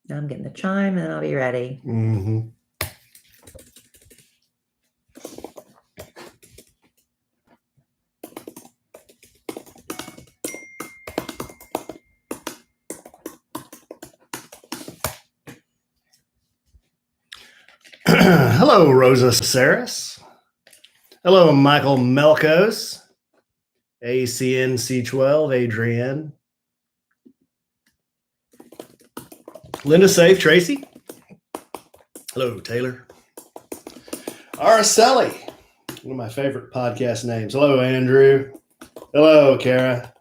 Now I'm getting the chime and I'll be ready. Mm-hmm. Hello, Rosa Saris. Hello, Michael Melkos. ACNC12, Adrienne. Linda Safe, Tracy. Hello, Taylor. Araceli, one of my favorite podcast names. Hello, Andrew. Hello, Kara.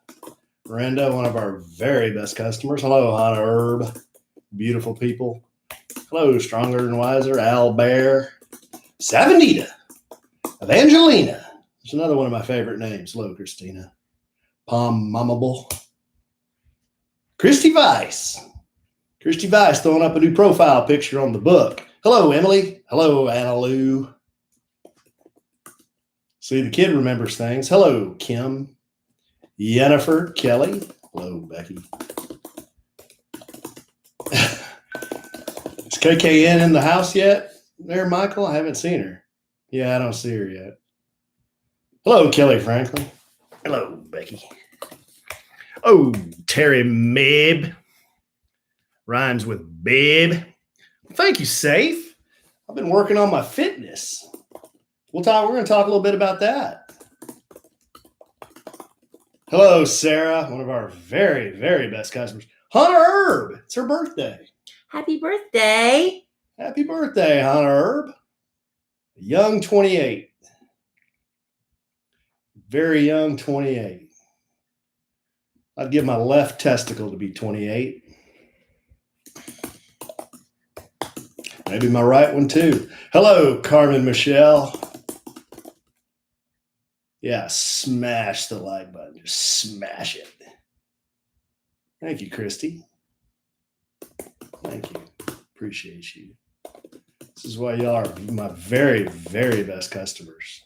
Miranda, one of our very best customers. Hello, Hannah Herb. Beautiful people. Hello, Stronger and Wiser. Al Bear. Savanita. Evangelina. There's another one of my favorite names. Hello, Christina. Palm Mamable. Christy Weiss. Christy Weiss throwing up a new profile picture on the book. Hello, Emily. Hello, Anna Lou. See, the kid remembers things. Hello, Kim. Jennifer, Kelly. Hello, Becky. Is KKN in the house yet? There, Michael? I haven't seen her. Yeah, I don't see her yet. Hello, Kelly Franklin. Hello, Becky. Oh, Terry Mabe. Rhymes with babe. Thank you, Safe. I've been working on my fitness. We're going to talk a little bit about that. Hello, Sarah, one of our very, very best customers. Hannah Herb. It's her birthday. Happy birthday. Happy birthday, Hannah Herb. Young 28. Very young 28. I'd give my left testicle to be 28. Maybe my right one too. Hello, Carmen Michelle. Yeah, smash the like button. Just smash it. Thank you, Christy. Thank you. Appreciate you. This is why y'all are my very, very best customers.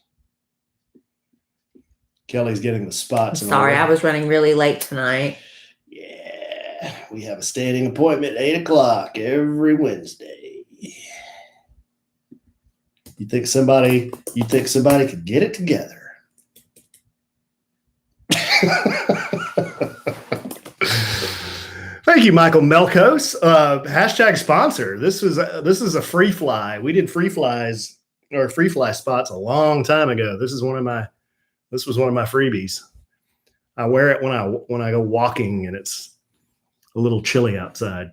Kelly's getting the spots. Sorry, I was running really late tonight. Yeah, we have a standing appointment at 8 o'clock every Wednesday. You think somebody could get it together? Thank you, Michael Melkos. Hashtag sponsor. This is a free fly. We did free fly spots a long time ago. This was one of my freebies. I wear it when I go walking and it's a little chilly outside.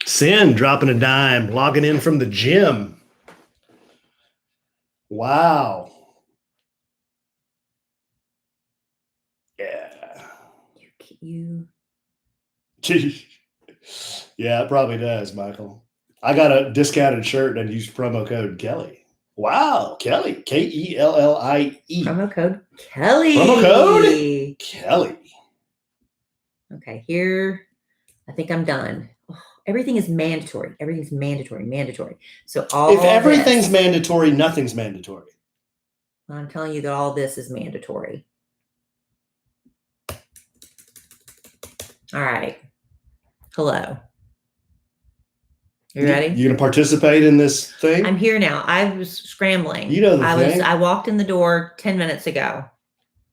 Sin dropping a dime, logging in from the gym. Wow. Yeah. You. Yeah, it probably does, Michael. I got a discounted shirt and used promo code Kelly. Wow, Kelly. Kellie. Promo code Kelly. Promo code Kelly. Okay, here. I think I'm done. Everything is mandatory. Everything's mandatory. So if everything's mandatory, nothing's mandatory. I'm telling you that all this is mandatory. All right. Hello. You ready? You gonna participate in this thing? I'm here now. I was scrambling. You know the thing. I walked in the door 10 minutes ago.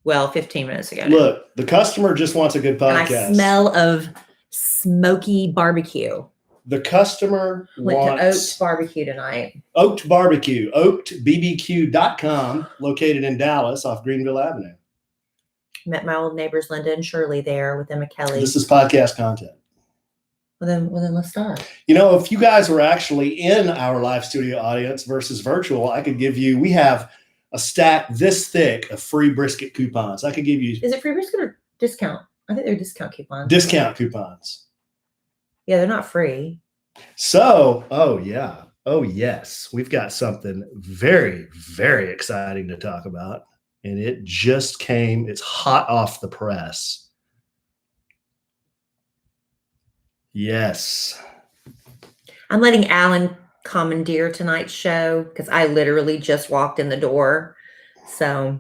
Well, 15 minutes ago. Look, the customer just wants a good podcast. And I smell of smoky barbecue. The customer went to Oaked Barbecue tonight. Oaked Barbecue, oakedbbq.com, located in Dallas off Greenville Avenue. Met my old neighbors Linda and Shirley there with Emma Kelly. This is podcast content. Well then let's start. You know, if you guys were actually in our live studio audience versus virtual, I could give you, we have a stack this thick of free brisket coupons. I could give you. Is it free brisket or discount? I think they're discount coupons. Discount coupons. Yeah, they're not free. So, oh yeah. Oh yes. We've got something very, very exciting to talk about. And it just came, it's hot off the press. Yes. I'm letting Alan commandeer tonight's show because I literally just walked in the door. So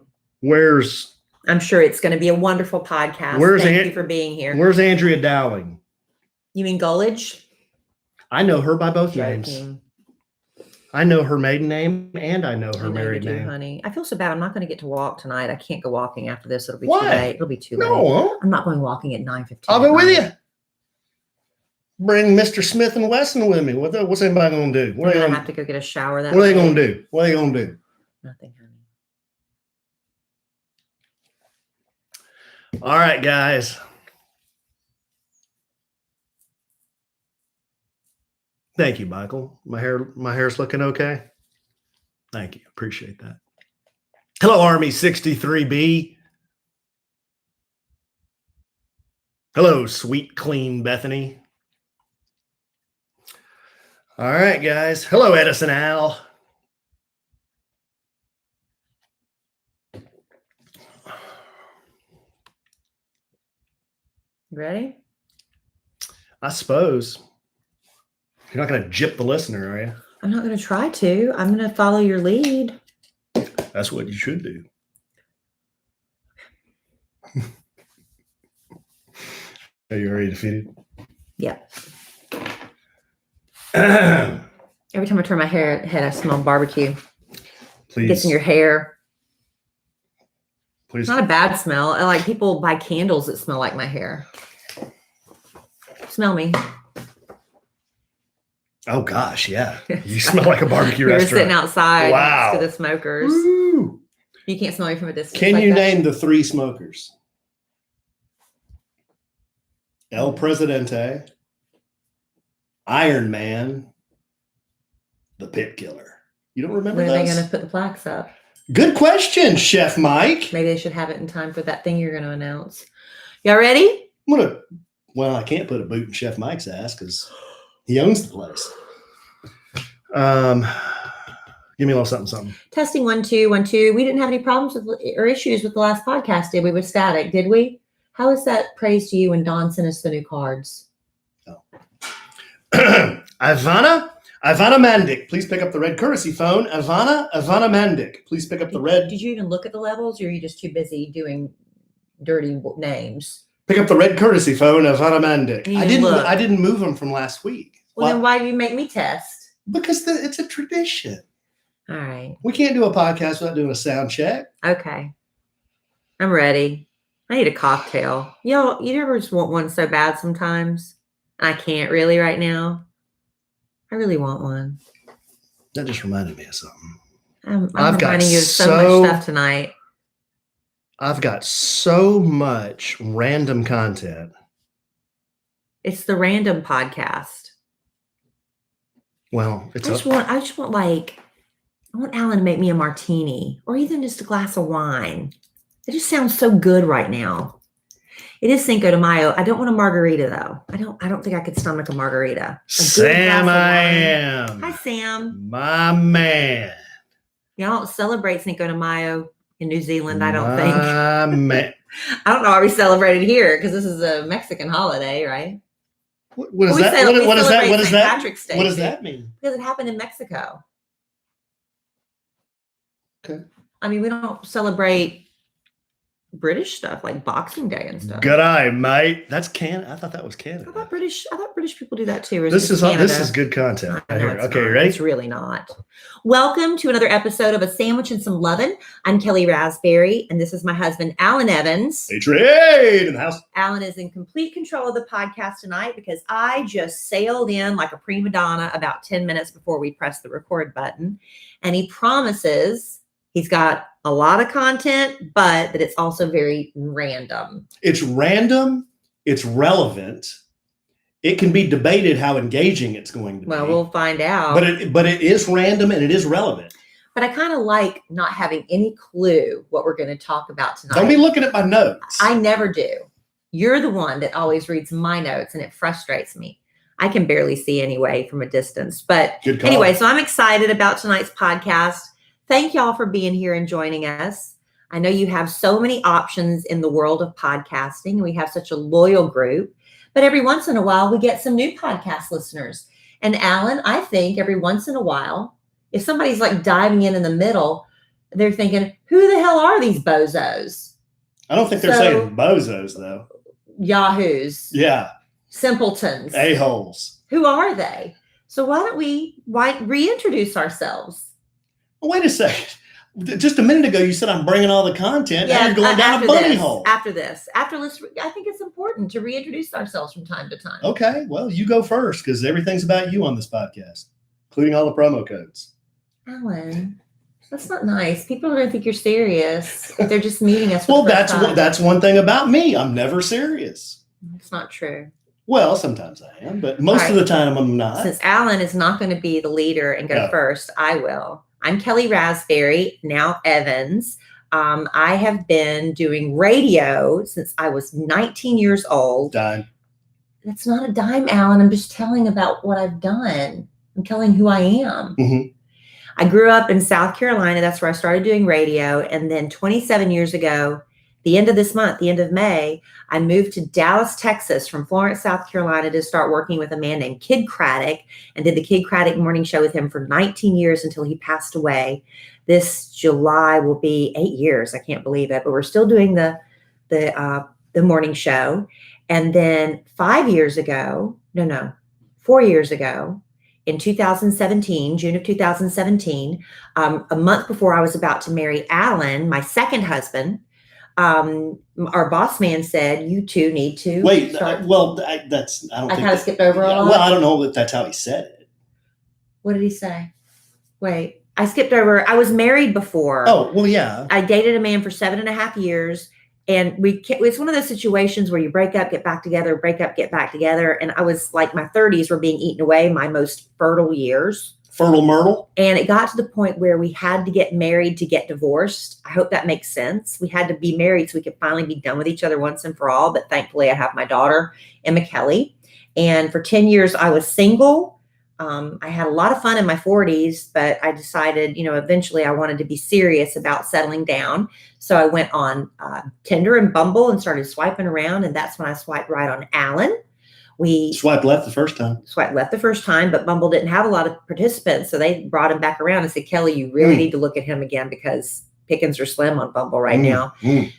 I'm sure it's going to be a wonderful podcast. Thank you for being here. Where's Andrea Dowling? You mean Gullidge? I know her by both names. Joking. I know her maiden name and I know her I know married you do, name. honey. I feel so bad. I'm not going to get to walk tonight. I can't go walking after this. It'll be Why? too late. It'll be too late. No, I'm not going walking at 9:15. I'll go with you. Bring Mr. Smith and Wesson with me. What's anybody going to do? I'm going to have to go get a shower. What are they going to do? What are they going to do? Nothing, honey. All right, guys. Thank you, Michael. My hair's looking okay. Thank you. Appreciate that. Hello, Army 63B. Hello, sweet, clean Bethany. All right, guys. Hello, Edison Al. Ready? I suppose. You're not going to gyp the listener, are you? I'm not going to try to. I'm going to follow your lead. That's what you should do. Are you already defeated? Yep. Please. Every time I turn my head, I smell barbecue. It gets in your hair. Please. It's not a bad smell. I like people buy candles that smell like my hair. Smell me. Oh gosh, yeah. You smell like a barbecue We were restaurant. sitting outside Wow. next to the smokers. Woo. You can't smell me from a distance. Can like you that. name the three smokers? El Presidente, Iron Man, the Pit Killer. You don't remember When are they those? going to put the plaques up? Good question, Chef Mike. Maybe they should have it in time for that thing you're going to announce. Y'all ready? Well, I can't put a boot in Chef Mike's ass because he owns the place. Give me a little something. Testing 1 2 1 2. We didn't have any problems with or issues with the last podcast, did we? With static, did we? How is that praise to you when Don sent us the new cards? Oh. Ivana Mandic, please pick up the red courtesy phone. Ivana Mandic, please pick up the red. Did you even look at the levels, or are you just too busy doing dirty names? Pick up the red courtesy phone, Ivana Mandic. You I didn't move them from last week. Well, then why do you make me test? Because it's a tradition. All right. We can't do a podcast without doing a sound check. Okay. I'm ready. I need a cocktail. Y'all, you ever just want one so bad sometimes? I can't really right now. I really want one. That just reminded me of something. I'm reminding you of so much stuff tonight. I've got so much random content. It's the random podcast. Well, I just want Alan to make me a martini or even just a glass of wine. It just sounds so good right now. It is Cinco de Mayo. I don't want a margarita though. I don't think I could stomach a margarita. Sam, I am. Hi, Sam. My man. Y'all don't celebrate Cinco de Mayo in New Zealand, I don't think. My man. I don't know why we celebrate it here because this is a Mexican holiday, right? What is that? What is that? What is that? Patrick's Day, what does that mean? Because it happened in Mexico. Okay. I mean, we don't celebrate British stuff like Boxing Day and stuff. Good eye, mate. That's Canada. I thought that was Canada. I thought British people do that too. This is good content. I know, Okay, you ready? It's really not. Welcome to another episode of A Sandwich and Some Lovin'. I'm Kellie Rasberry, and this is my husband, Alan Evans. Hey, trade in the house. Alan is in complete control of the podcast tonight because I just sailed in like a prima donna about 10 minutes before we pressed the record button. And he promises he's got a lot of content, but that it's also very random. It's random. It's relevant. It can be debated how engaging it's going to be. Well, we'll find out. But it is random and it is relevant. But I kind of like not having any clue what we're going to talk about tonight. Don't be looking at my notes. I never do. You're the one that always reads my notes, and it frustrates me. I can barely see anyway from a distance. But anyway, so I'm excited about tonight's podcast. Thank y'all for being here and joining us. I know you have so many options in the world of podcasting, and we have such a loyal group. But every once in a while, we get some new podcast listeners. And Alan, I think every once in a while, if somebody's like diving in the middle, they're thinking, who the hell are these bozos? I don't think they're saying bozos, though. Yahoos. Yeah. simpletons. A-holes. Who are they? So why don't we reintroduce ourselves? Wait a second. Just a minute ago, you said I'm bringing all the content. Yeah, now you're going down a bunny hole. I think it's important to reintroduce ourselves from time to time. Okay, well, you go first because everything's about you on this podcast, including all the promo codes. Alan, that's not nice. People are going to think you're serious if they're just meeting us. Well, that's one thing about me. I'm never serious. It's not true. Well, sometimes I am, but most of the time I'm not. Since Alan is not going to be the leader and go first, I will. I'm Kellie Rasberry, now Evans. I have been doing radio since I was 19 years old. Dime. That's not a dime, Alan. I'm just telling about what I've done. I'm telling who I am. Mm-hmm. I grew up in South Carolina. That's where I started doing radio. And then 27 years ago, the end of this month, the end of May, I moved to Dallas, Texas from Florence, South Carolina to start working with a man named Kid Craddock and did the Kid Craddock morning show with him for 19 years until he passed away. This July will be 8 years. I can't believe it, but we're still doing the morning show. And then 4 years ago, in 2017, June of 2017, a month before I was about to marry Alan, my second husband, our boss man said, you two need to start. I kind of skipped over a lot. Well, I don't know if that's how he said it. What did he say? Wait, I skipped over. I was married before. Oh, well, yeah. I dated a man for 7.5 years. And it's one of those situations where you break up, get back together, break up, get back together. And I was like, my 30s were being eaten away, my most fertile years. Fertile myrtle. And it got to the point where we had to get married to get divorced. I hope that makes sense. We had to be married so we could finally be done with each other once and for all. But thankfully, I have my daughter, Emma Kellie. And for 10 years, I was single. I had a lot of fun in my 40s, but I decided, eventually I wanted to be serious about settling down. So I went on Tinder and Bumble and started swiping around. And that's when I swiped right on Alan. We swiped left the first time. But Bumble didn't have a lot of participants. So they brought him back around and said, Kellie, you really need to look at him again because pickings are slim on Bumble right now.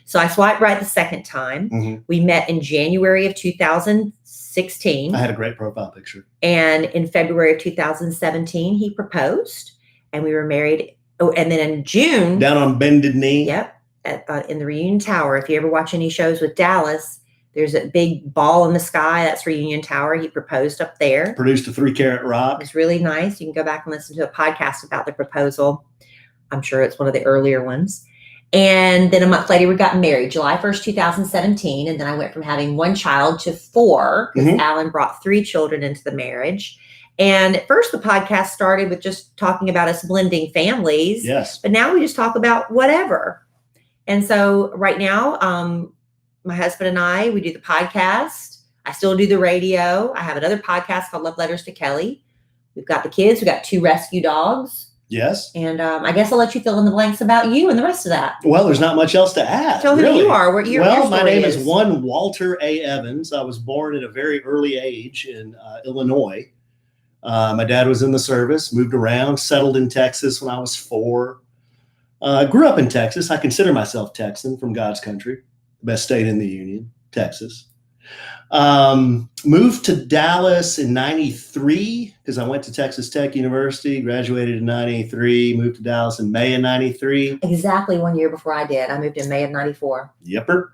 So I swiped right the second time. We met in January of 2016. I had a great profile picture. And in February of 2017, he proposed and we were married. Oh, and then in June. Down on bended knee. Yep. In the Reunion Tower. If you ever watch any shows with Dallas, there's a big ball in the sky. That's Reunion Tower. He proposed up there. Produced a 3-carat rock. It's really nice. You can go back and listen to a podcast about the proposal. I'm sure it's one of the earlier ones. And then a month later, we got married, July 1st, 2017. And then I went from having 1 child to 4 because Alan brought 3 children into the marriage. And at first, the podcast started with just talking about us blending families. Yes. But now we just talk about whatever. And so right now, my husband and I, we do the podcast. I still do the radio. I have another podcast called Love Letters to Kellie. We've got the kids. We've got 2 rescue dogs. Yes. And I guess I'll let you fill in the blanks about you and the rest of that. Well, there's not much else to add. Tell who you are. What your my name is one Walter A. Evans. I was born at a very early age in Illinois. My dad was in the service, moved around, settled in Texas when I was 4. Grew up in Texas. I consider myself Texan from God's country. Best state in the Union, Texas. Moved to Dallas in 93 because I went to Texas Tech University, graduated in 93, moved to Dallas in May of 93. Exactly 1 year before I did. I moved in May of 94. Yepper.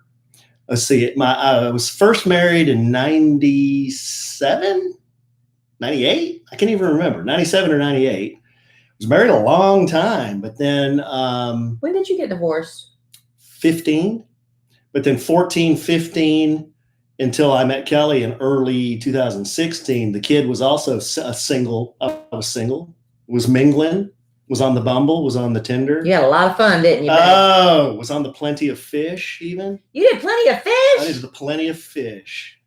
Let's see. I was first married in 97, 98. I can't even remember, 97 or 98. I was married a long time, but then. When did you get divorced? 15. But then 14, 15, until I met Kellie in early 2016. The kid was also single. I was single, was mingling, was on the Bumble, was on the Tinder. You had a lot of fun, didn't you? Oh, was on the Plenty of Fish even. You did Plenty of Fish? I did the Plenty of Fish.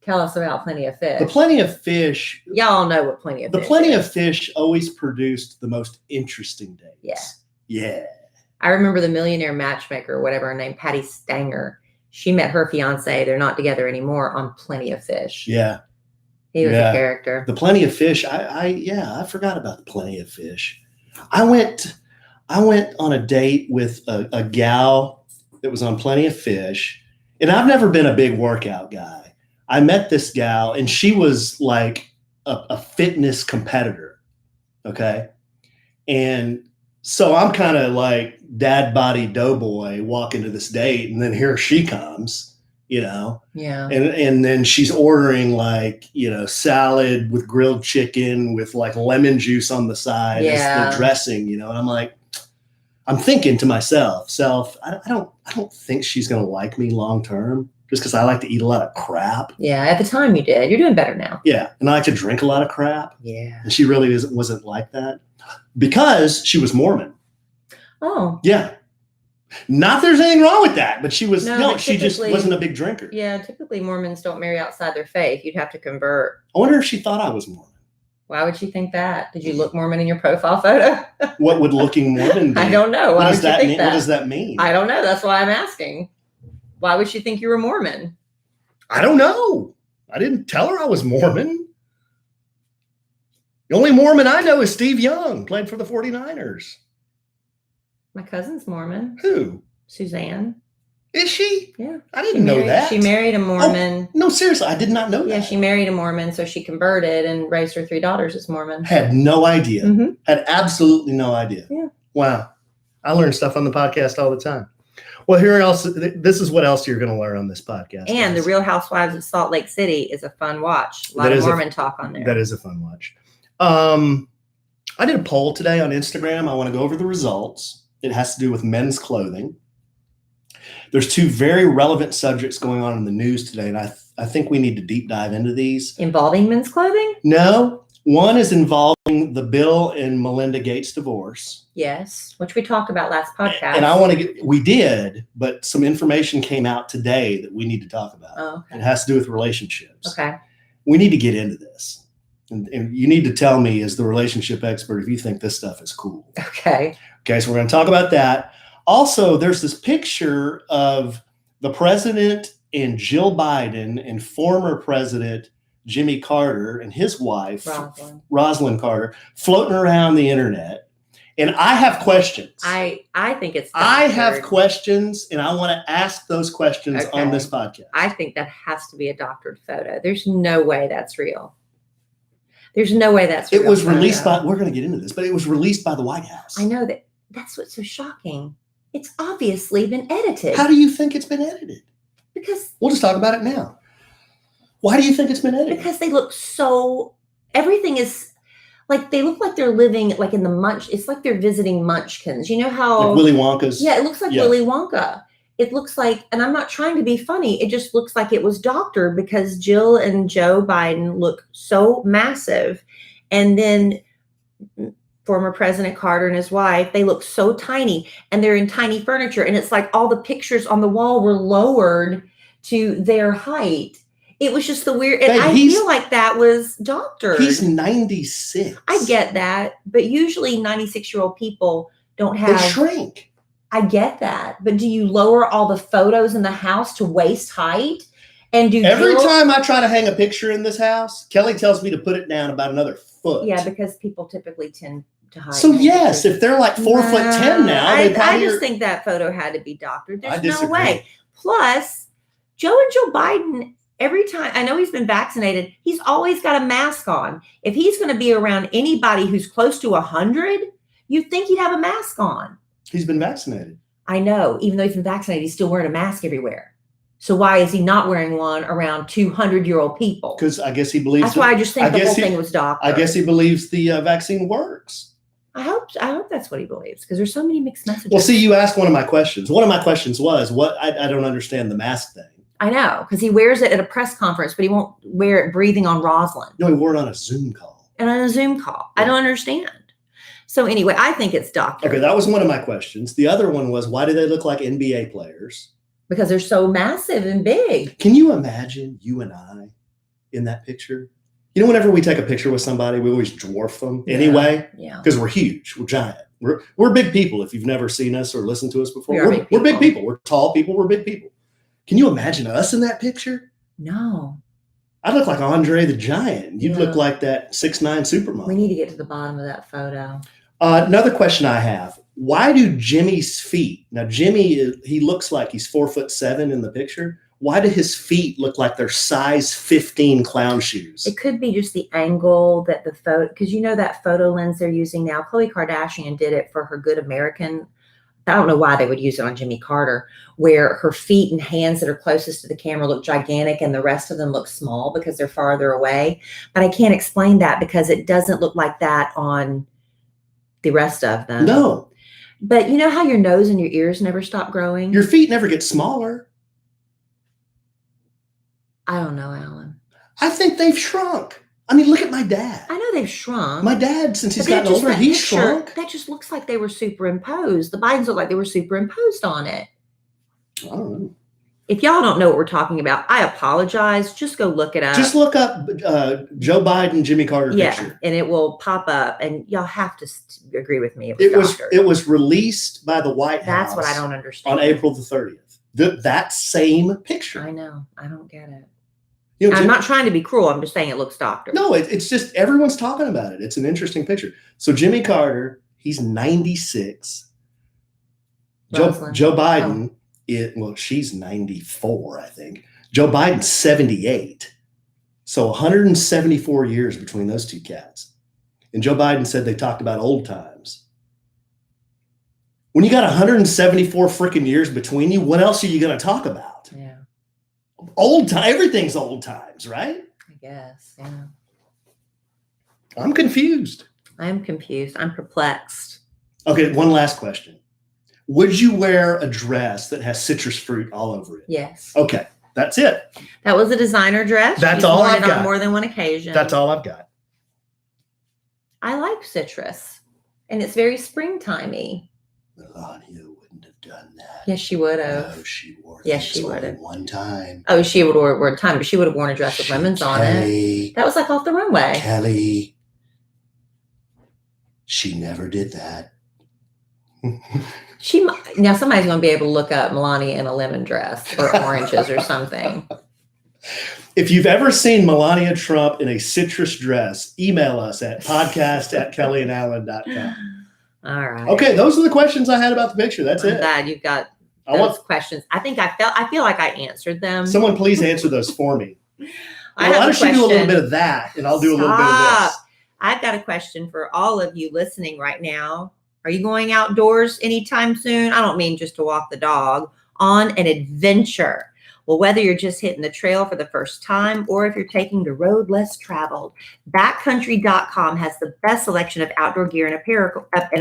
Tell us about Plenty of Fish. The Plenty of Fish. Y'all know what Plenty of Fish is. The Plenty of Fish always produced the most interesting dates. Yeah. Yeah. I remember the millionaire matchmaker, whatever her name, Patty Stanger. She met her fiance. They're not together anymore on Plenty of Fish. Yeah. He was a character. The Plenty of Fish. I forgot about the Plenty of Fish. I went on a date with a gal that was on Plenty of Fish. And I've never been a big workout guy. I met this gal, and she was like a fitness competitor. Okay. And so I'm kind of like dad body doughboy walking to this date, and then here she comes, Yeah. And then she's ordering like, salad with grilled chicken with like lemon juice on the side as the dressing, and I'm like, I'm thinking to myself, I don't think she's going to like me long term just because I like to eat a lot of crap. Yeah. At the time you did. You're doing better now. Yeah. And I like to drink a lot of crap. Yeah. And she really wasn't like that because she was Mormon. Oh. Yeah. Not there's anything wrong with that, but she was, she just wasn't a big drinker. Yeah. Typically Mormons don't marry outside their faith. You'd have to convert. I wonder if she thought I was Mormon. Why would she think that? Did you look Mormon in your profile photo? What would looking Mormon be? I don't know. Why What would you think that? What does that mean? I don't know. That's why I'm asking. Why would she think you were Mormon? I don't know. I didn't tell her I was Mormon. The only Mormon I know is Steve Young, played for the 49ers. My cousin's Mormon. Who? Suzanne. Is she? Yeah. I didn't know that. She married a Mormon. Oh, no, seriously, I did not know that. Yeah, she married a Mormon, so she converted and raised her 3 daughters as Mormon. Had no idea. Mm-hmm. Had absolutely no idea. Yeah. Wow. I learn stuff on the podcast all the time. Well, this is what else you're going to learn on this podcast. And guys. The Real Housewives of Salt Lake City is a fun watch. A lot of Mormon talk on there. That is a fun watch. I did a poll today on Instagram. I want to go over the results. It has to do with men's clothing. There's 2 very relevant subjects going on in the news today, and I think we need to deep dive into these. Involving men's clothing? No. One is involving the Bill and Melinda Gates divorce. Yes, which we talked about last podcast. And we did, but some information came out today that we need to talk about. Oh, okay. It has to do with relationships. Okay. We need to get into this. And you need to tell me, as the relationship expert, if you think this stuff is cool. Okay. Okay, so we're going to talk about that. Also, there's this picture of the president and Jill Biden and former president Jimmy Carter and his wife, Rosalind Carter, floating around the internet. And I have questions. I think it's doctored. I have questions, and I want to ask those questions on this podcast. I think that has to be a doctored photo. There's no way that's real. There's no way that's real. It was released by, we're going to get into this, but it was released by the White House. I know that. That's what's so shocking. It's obviously been edited. How do you think it's been edited? Because we'll just talk about it now. Why do you think it's been edited? Because they look so, everything is like, they look like they're living like in the Munch. It's like they're visiting Munchkins. You know how like Willy Wonka's? Yeah, it looks like Willy Wonka. It looks like, and I'm not trying to be funny, it just looks like it was doctored because Jill and Joe Biden look so massive. And then former President Carter and his wife, they look so tiny, and they're in tiny furniture. And it's like all the pictures on the wall were lowered to their height. It was just the weird, and I feel like that was doctored. He's 96. I get that, but usually 96-year-old people don't have. They shrink. I get that, but do you lower all the photos in the house to waist height? And every time I try to hang a picture in this house, Kelly tells me to put it down about another foot. Yeah, because people typically tend to hide. So yes, pictures. If they're like 4'10" now, I just think that photo had to be doctored. There's no way. Plus, Joe and Joe Biden, every time, I know he's been vaccinated, he's always got a mask on. If he's going to be around anybody who's close to 100, you'd think he'd have a mask on. He's been vaccinated. I know. Even though he's been vaccinated, he's still wearing a mask everywhere. So why is he not wearing one around 200-year-old people? Because I guess he believes. That's why I just think the whole thing was doctored. I guess he believes the vaccine works. I hope that's what he believes, because there's so many mixed messages. Well, see, you asked one of my questions. One of my questions was, I don't understand the mask thing. I know, because he wears it at a press conference, but he won't wear it breathing on Rosalind. No, he wore it on a Zoom call. And on a Zoom call. Yeah. I don't understand. So anyway, I think it's doctored. Okay, that was one of my questions. The other one was, why do they look like NBA players? Because they're so massive and big. Can you imagine you and I in that picture? You know, whenever we take a picture with somebody, we always dwarf them anyway. Yeah. Because we're huge. We're giant. We're big people. If you've never seen us or listened to us before, we're big people. We're tall people. We're big people. Can you imagine us in that picture? No. I look like Andre the Giant. You'd look like that 6'9" supermodel. We need to get to the bottom of that photo. Another question I have. Why do Jimmy's feet, now Jimmy, he looks like he's 4'7" in the picture. why do his feet look like they're size 15 clown shoes? It could be just the angle that the photo, because you know that photo lens they're using now. Khloe Kardashian did it for her Good American. I don't know why they would use it on Jimmy Carter, where her feet and hands that are closest to the camera look gigantic and the rest of them look small because they're farther away. But I can't explain that because it doesn't look like that on the rest of them. No. But you know how your nose and your ears never stop growing? Your feet never get smaller. I don't know, Alan. I think they've shrunk. I mean, look at my dad. I know they've shrunk. My dad, since he's gotten older, he's shrunk. That just looks like they were superimposed. The Bidens look like they were superimposed on it. I don't know. If y'all don't know what we're talking about, I apologize. Just go look it up. Just look up Joe Biden, Jimmy Carter picture. And it will pop up. And y'all have to agree with me. It was released by the White House. That's what I don't understand. On April the 30th. That same picture. I know. I don't get it. You know, I'm not trying to be cruel. I'm just saying it looks doctored. No, it's just everyone's talking about it. It's an interesting picture. So Jimmy Carter, he's 96. Joe Biden, she's 94, I think. Joe Biden's 78. So 174 years between those two cats. And Joe Biden said they talked about old times. When you got 174 freaking years between you, what else are you going to talk about? Yeah. Old time, everything's old times, right? I guess, yeah. I'm confused. I'm confused. I'm perplexed. Okay, one last question. Would you wear a dress that has citrus fruit all over it? Yes. Okay, that's it. That was a designer dress. That's all I've got. On more than one occasion. That's all I've got. I like citrus, and it's very springtimey. Melania wouldn't have done that. Yes, she would have. No, she wore Yes, she would have. One time. Oh, she would wear a time, but she would have worn a dress with lemons on it. That was like off the runway. Kellie. She never did that. Now somebody's going to be able to look up Melania in a lemon dress or oranges or something. If you've ever seen Melania Trump in a citrus dress, email us at podcast@kellyandalan.com. All right. Okay, those are the questions I had about the picture. That's it. I'm glad you've got those questions. I feel like I answered them. Someone please answer those for me. Why don't you do a little bit of that, and I'll do a little bit of this. I've got a question for all of you listening right now. Are you going outdoors anytime soon? I don't mean just to walk the dog. On an adventure. Well, whether you're just hitting the trail for the first time or if you're taking the road less traveled, backcountry.com has the best selection of outdoor gear and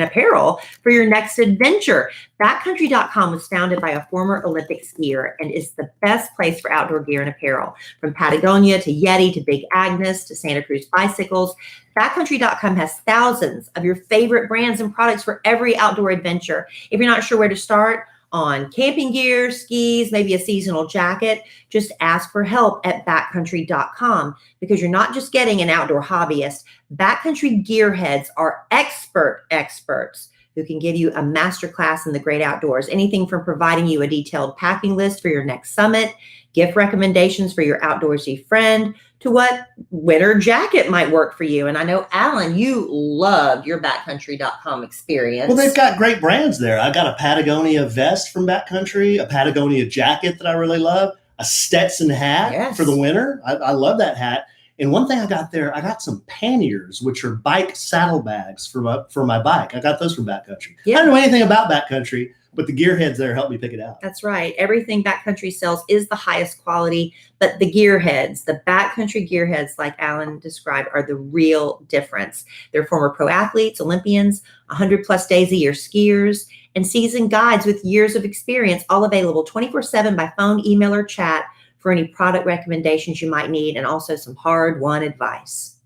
apparel for your next adventure. Backcountry.com was founded by a former Olympic skier and is the best place for outdoor gear and apparel. From Patagonia to Yeti to Big Agnes to Santa Cruz bicycles, backcountry.com has thousands of your favorite brands and products for every outdoor adventure. If you're not sure where to start, on camping gear, skis, maybe a seasonal jacket, just ask for help at backcountry.com because you're not just getting an outdoor hobbyist. Backcountry gearheads are experts who can give you a masterclass in the great outdoors. Anything from providing you a detailed packing list for your next summit, gift recommendations for your outdoorsy friend, to what winter jacket might work for you. And I know, Alan, you loved your backcountry.com experience. Well, they've got great brands there. I got a Patagonia vest from Backcountry, a Patagonia jacket that I really love, a Stetson hat for the winter. I love that hat. And one thing I got there, I got some panniers, which are bike saddlebags for my bike. I got those from Backcountry. Yeah. I don't know anything about Backcountry, but the gearheads there help me pick it out. That's right. Everything Backcountry sells is the highest quality, but the gearheads, the Backcountry gearheads, like Alan described, are the real difference. They're former pro athletes, Olympians, 100+ days a year skiers, and seasoned guides with years of experience, all available 24/7 by phone, email, or chat for any product recommendations you might need, and also some hard-won advice.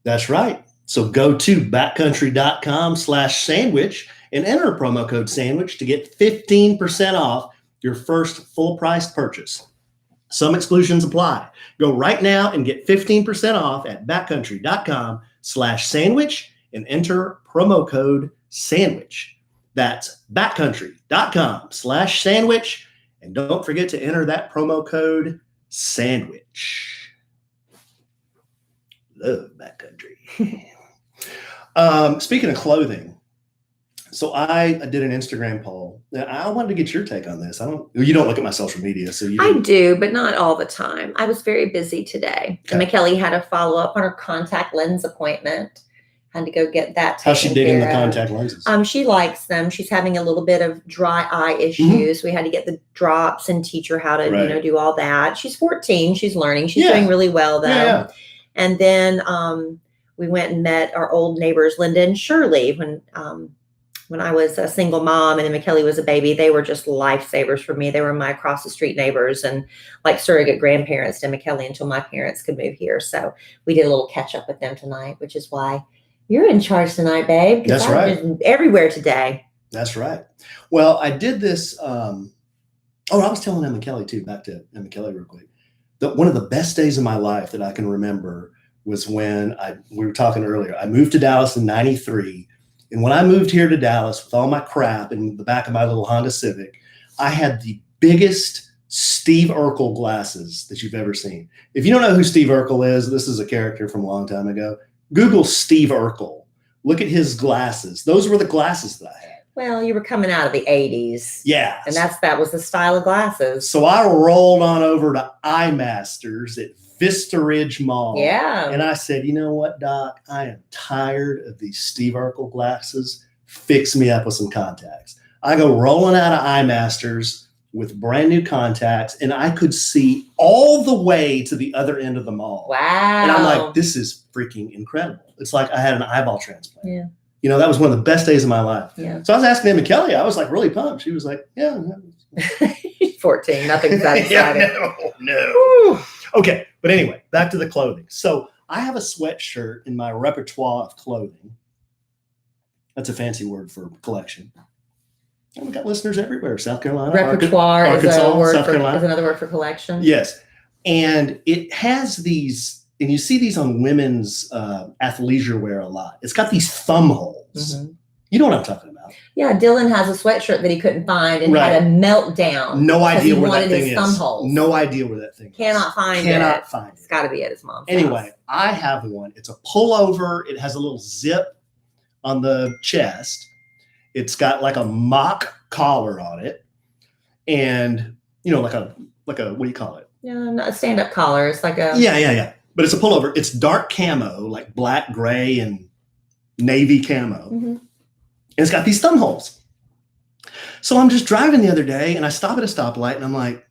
That's right. So go to backcountry.com/sandwich and enter promo code sandwich to get 15% off your first full-priced purchase. Some exclusions apply. Go right now and get 15% off at backcountry.com/sandwich and enter promo code sandwich. That's backcountry.com/sandwich. And don't forget to enter that promo code sandwich. Love Backcountry. Speaking of clothing, So I did an Instagram poll. Now, I wanted to get your take on this. You don't look at my social media, so you. I do, but not all the time. I was very busy today. Okay. And Kellie had to follow up on her contact lens appointment. Had to go get that taken How's she digging the contact lenses? She likes them. She's having a little bit of dry eye issues. We had to get the drops and teach her how to, do all that. She's 14. She's learning. She's doing really well though. Yeah. And then we went and met our old neighbors, Linda and Shirley, when I was a single mom and then Kellie was a baby. They were just lifesavers for me. They were my across the street neighbors and like surrogate grandparents to Kellie until my parents could move here. So we did a little catch up with them tonight, which is why you're in charge tonight, babe. That's right. I've been everywhere today. That's right. Well, I did this. I was telling Emma Kellie too, back to Emma Kellie real quick. One of the best days of my life that I can remember was when we were talking earlier. I moved to Dallas in 93. And when I moved here to Dallas with all my crap in the back of my little Honda Civic, I had the biggest Steve Urkel glasses that you've ever seen. If you don't know who Steve Urkel is, this is a character from a long time ago. Google Steve Urkel. Look at his glasses. Those were the glasses that I had. Well, you were coming out of the 80s. Yeah. And that was the style of glasses. So I rolled on over to iMasters at Vista Ridge Mall. Yeah. And I said, you know what, Doc? I am tired of these Steve Urkel glasses. Fix me up with some contacts. I go rolling out of iMasters with brand new contacts, and I could see all the way to the other end of the mall. Wow. And I'm like, this is freaking incredible. It's like I had an eyeball transplant. Yeah. That was one of the best days of my life. Yeah. So I was asking Emma Kellie. I was like really pumped. She was like, yeah. 14. Nothing's that exciting. Yeah, no. Okay. But anyway, back to the clothing. So I have a sweatshirt in my repertoire of clothing. That's a fancy word for collection. And we've got listeners everywhere. South Carolina, repertoire Arkansas, is another word for collection. Yes. And it has these, and you see these on women's athleisure wear a lot. It's got these thumb holes. Mm-hmm. You know what I'm talking about. Yeah, Dylan has a sweatshirt that he couldn't find and had a meltdown. No idea where that thing is. Thumb holes. No idea where that thing is. Cannot find it. It's got to be at his mom's Anyway, house. I have one. It's a pullover. It has a little zip on the chest. It's got like a mock collar on it. And, like a what do you call it? Yeah, not a stand-up collar. It's like a... Yeah. But it's a pullover. It's dark camo, like black, gray, and navy camo. Mm-hmm. And it's got these thumb holes. So I'm just driving the other day and I stop at a stoplight and I'm like,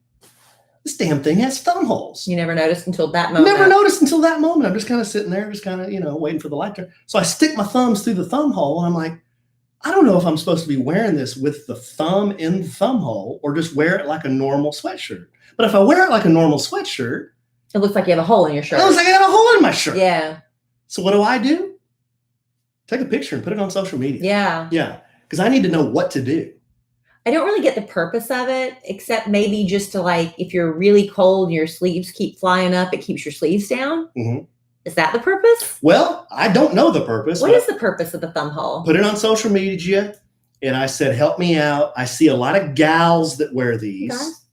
this damn thing has thumb holes. You never noticed until that moment. Never noticed until that moment. I'm just kind of sitting there, just kind of, waiting for the light to. So I stick my thumbs through the thumb hole and I'm like, I don't know if I'm supposed to be wearing this with the thumb in the thumb hole or just wear it like a normal sweatshirt. But if I wear it like a normal sweatshirt, it looks like you have a hole in your shirt. It looks like I got a hole in my shirt. Yeah. So what do? Take a picture and put it on social media. Yeah. Yeah. Because I need to know what to do. I don't really get the purpose of it, except maybe just to if you're really cold and your sleeves keep flying up, it keeps your sleeves down. Mm-hmm. Is that the purpose? Well, I don't know the purpose. What is the purpose of the thumb hole? Put it on social media. And I said, help me out. I see a lot of gals that wear these. Guys?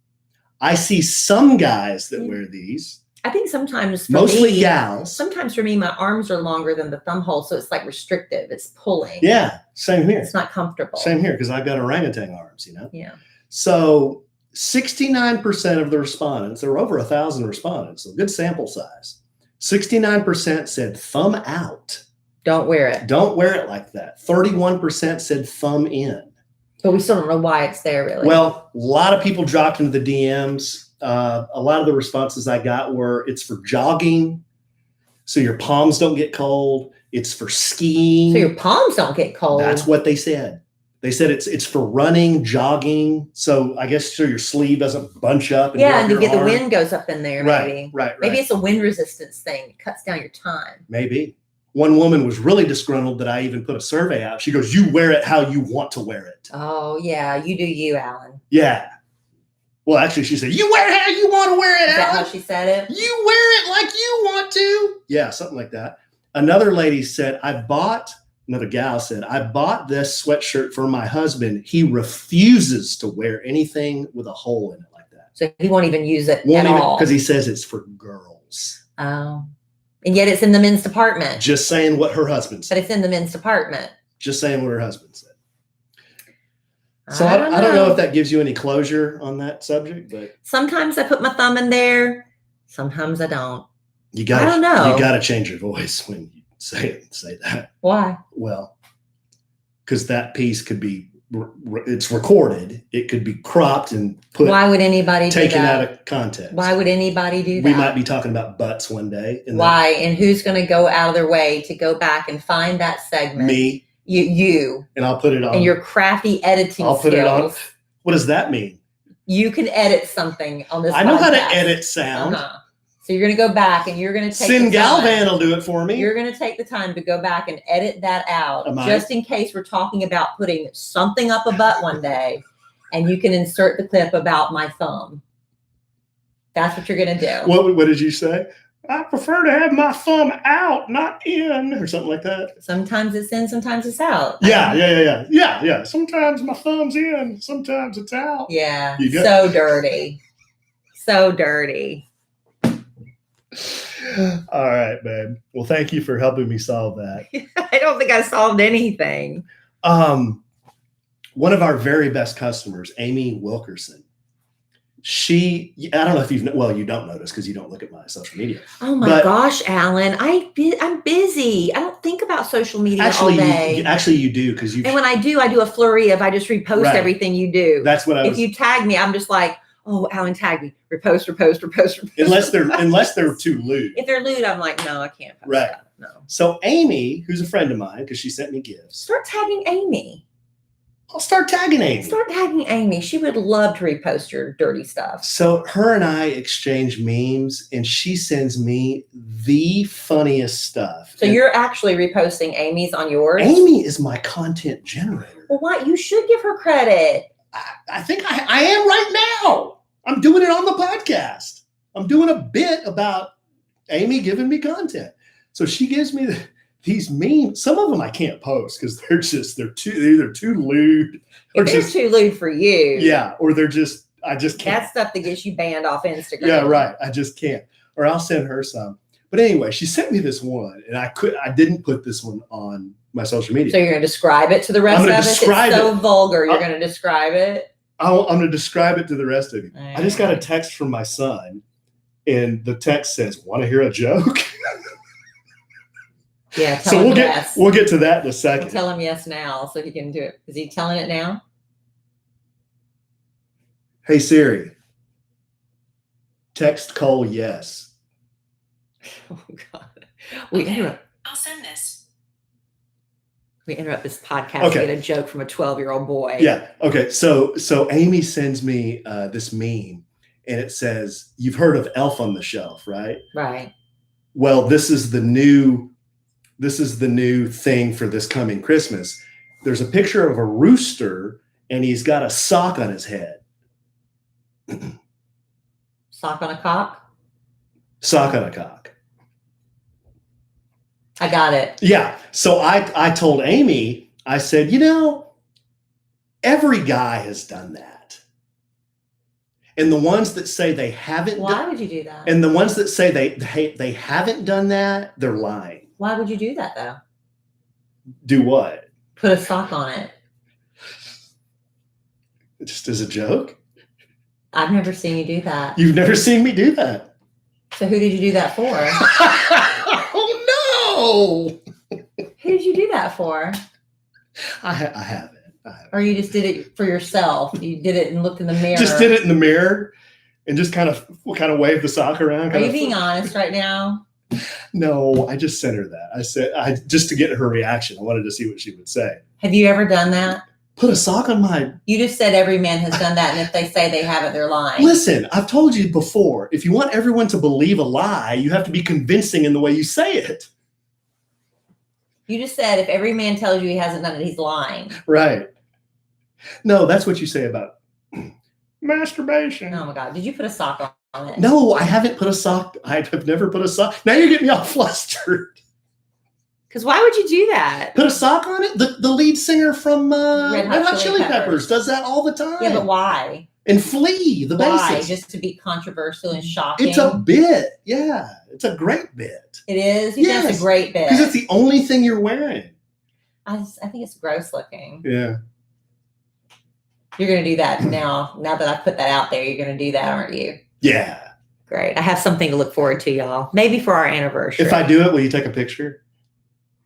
I see some guys that wear these. I think sometimes for mostly gals. Sometimes for me, my arms are longer than the thumb hole, so it's like restrictive. It's pulling. Yeah, same here. It's not comfortable. Same here because I've got orangutan arms, Yeah. So 69% of the respondents, there were over 1,000 respondents, so good sample size. 69% said thumb out. Don't wear it. Don't wear it like that. 31% said thumb in. But we still don't know why it's there, really. Well, a lot of people dropped into the DMs. A lot of the responses I got were it's for jogging, so your palms don't get cold. It's for skiing. So your palms don't get cold. That's what they said. They said it's for running, jogging. So I guess so your sleeve doesn't bunch up. And and you get the wind goes up in there, maybe. Right. Maybe it's a wind resistance thing. It cuts down your time. Maybe. One woman was really disgruntled that I even put a survey out. She goes, you wear it how you want to wear it. Oh, yeah. You do you, Alan. Yeah. Well, actually, she said, you wear it how you want to wear it, Is that Alan. how she said it? You wear it like you want to. Yeah, something like that. Another lady said, another gal said, I bought this sweatshirt for my husband. He refuses to wear anything with a hole in it like that. So he won't even use it at all. Because he says it's for girls. Oh. And yet it's in the men's department. Just saying what her husband said. But it's in the men's department. Just saying what her husband said. So I don't know if that gives you any closure on that subject, but sometimes I put my thumb in there. Sometimes I don't. I don't know. You got to change your voice when you say that. Why? Well, because that piece could be, it's recorded. It could be cropped and put. Why would anybody taken out of context? Why would anybody do that? We might be talking about butts one day. Why? And who's going to go out of their way to go back and find that segment? Me. You. And I'll put it on. And your crafty editing I'll put skills. it on. What does that mean? You can edit something on this. I know how to edit sound. So you're going to go back and you're going to take Sin Galvan will do it for me. You're going to take the time to go back and edit that out just in case we're talking about putting something up a butt one day, and you can insert the clip about my thumb. That's what you're going to do. What did you say? I prefer to have my thumb out, not in, or something like that. Sometimes it's in, sometimes it's out. Yeah. Sometimes my thumb's in, sometimes it's out. Yeah. So dirty. So dirty. All right, babe. Well, thank you for helping me solve that. I don't think I solved anything. One of our very best customers, Amy Wilkerson. I don't know if you don't notice because you don't look at my social media. Oh my gosh, Alan. I'm busy. I don't think about social media all day. Actually, you do because you. And when I do a flurry of I just repost everything you do. That's what If you tag me, I'm just like, oh, Alan tagged me. Repost. Unless they're too lewd. If they're lewd, I'm like, no, I can't post that. No. So Amy, who's a friend of mine, because she sent me gifts. Start tagging Amy. I'll start tagging Amy. Start tagging Amy. She would love to repost your dirty stuff. So her and I exchange memes, and she sends me the funniest stuff. So you're actually reposting Amy's on yours? Amy is my content generator. Well, why? You should give her credit. I think I am right now. I'm doing it on the podcast. I'm doing a bit about Amy giving me content. So she gives me these memes. Some of them I can't post because they're either too lewd or they're too lewd for you. Yeah, or I just can't. That's stuff that gets you banned off Instagram. Yeah, right. I just can't. Or I'll send her some. But anyway, she sent me this one, and I didn't put this one on my social media. So you're going to describe it to the rest of us? It's so vulgar. You're going to describe it? I'm going to describe it to the rest of you. I just got a text from my son, and the text says, "Want to hear a joke?" Yeah. So we'll get to that in a second. We'll tell him yes now, so he can do it. Is he telling it now? Hey Siri, text Cole yes. Oh God. I'll send this. We interrupt this podcast to get a joke from a 12-year-old boy. Yeah. Okay. So Amy sends me this meme, and it says, "You've heard of Elf on the Shelf, right?" Right. Well, this is the new thing for this coming Christmas. There's a picture of a rooster, and he's got a sock on his head. Sock on a cock? Sock on a cock. I got it. Yeah. So I told Amy, I said, every guy has done that. And the ones that say they haven't Why would you do that? And the ones that say they haven't done that, they're lying. Why would you do that though? Do what? Put a sock on it. Just as a joke? I've never seen you do that. You've never seen me do that. So who did you do that for? Oh no! Who did you do that for? I haven't. Or you just did it for yourself? You did it and looked in the mirror. Just did it in the mirror and just kind of waved the sock around. Are you being honest right now? No, I just sent her that. I said just to get her reaction. I wanted to see what she would say. Have you ever done that? Put a sock on my... You just said every man has done that, and if they say they haven't, they're lying. Listen, I've told you before, if you want everyone to believe a lie, you have to be convincing in the way you say it. You just said if every man tells you he hasn't done it, he's lying. Right. No, that's what you say about masturbation. Oh my God. Did you put a sock on it? No, I haven't put a sock. I've never put a sock. Now you're getting me all flustered. Because why would you do that? Put a sock on it? The lead singer from Red Hot Chili Peppers does that all the time. Yeah, but why? And Flea, the bassist. Just to be controversial and shocking? It's a bit. Yeah. It's a great bit. It is? You think it's a great bit? Because it's the only thing you're wearing. I think it's gross looking. Yeah. You're going to do that now. Now that I've put that out there, you're going to do that, aren't you? Yeah. Great. I have something to look forward to, y'all. Maybe for our anniversary. If I do it, will you take a picture?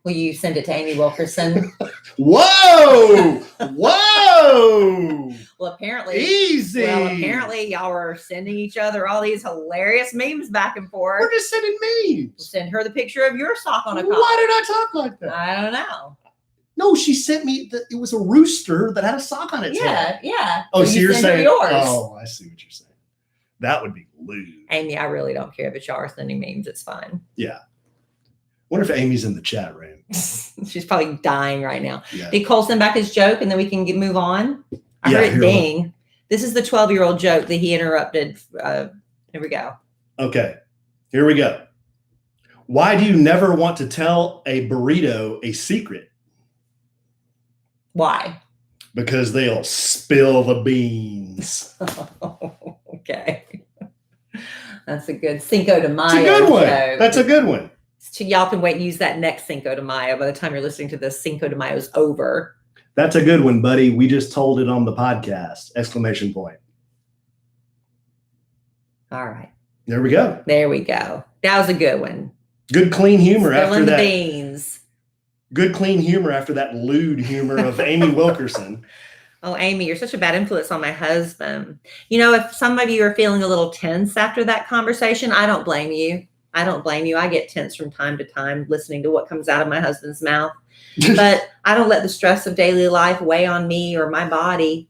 Will you send it to Amy Wilkerson? Whoa! Whoa! Well, apparently. Easy. Well, apparently y'all were sending each other all these hilarious memes back and forth. We're just sending memes. Send her the picture of your sock on a collar. Why did I talk like that? I don't know. No, she sent me, it was a rooster that had a sock on its head. Yeah. Oh, so you're saying yours. Oh, I see what you're saying. That would be lewd. Amy, I really don't care if y'all are sending memes. It's fine. Yeah. Wonder if Amy's in the chat room. She's probably dying right now. Yeah. Did Cole send back his joke and then we can move on? I heard it ding. This is the 12-year-old joke that he interrupted. Here we go. Okay. Here we go. Why do you never want to tell a burrito a secret? Why? Because they'll spill the beans. Okay. That's a good Cinco de Mayo. It's a good one. Joke. That's a good one. So y'all can wait and use that next Cinco de Mayo. By the time you're listening to this, Cinco de Mayo's over. That's a good one, buddy. We just told it on the podcast. Exclamation point. All right. There we go. There we go. That was a good one. Good clean humor Spilling after the that. beans. Good clean humor after that lewd humor of Amy Wilkerson. Oh, Amy, you're such a bad influence on my husband. You know, if some of you are feeling a little tense after that conversation, I don't blame you. I don't blame you. I get tense from time to time listening to what comes out of my husband's mouth. But I don't let the stress of daily life weigh on me or my body.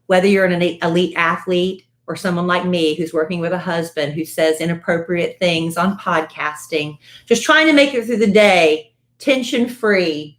Whether you're an elite athlete or someone like me who's working with a husband who says inappropriate things on podcasting, just trying to make it through the day, tension-free,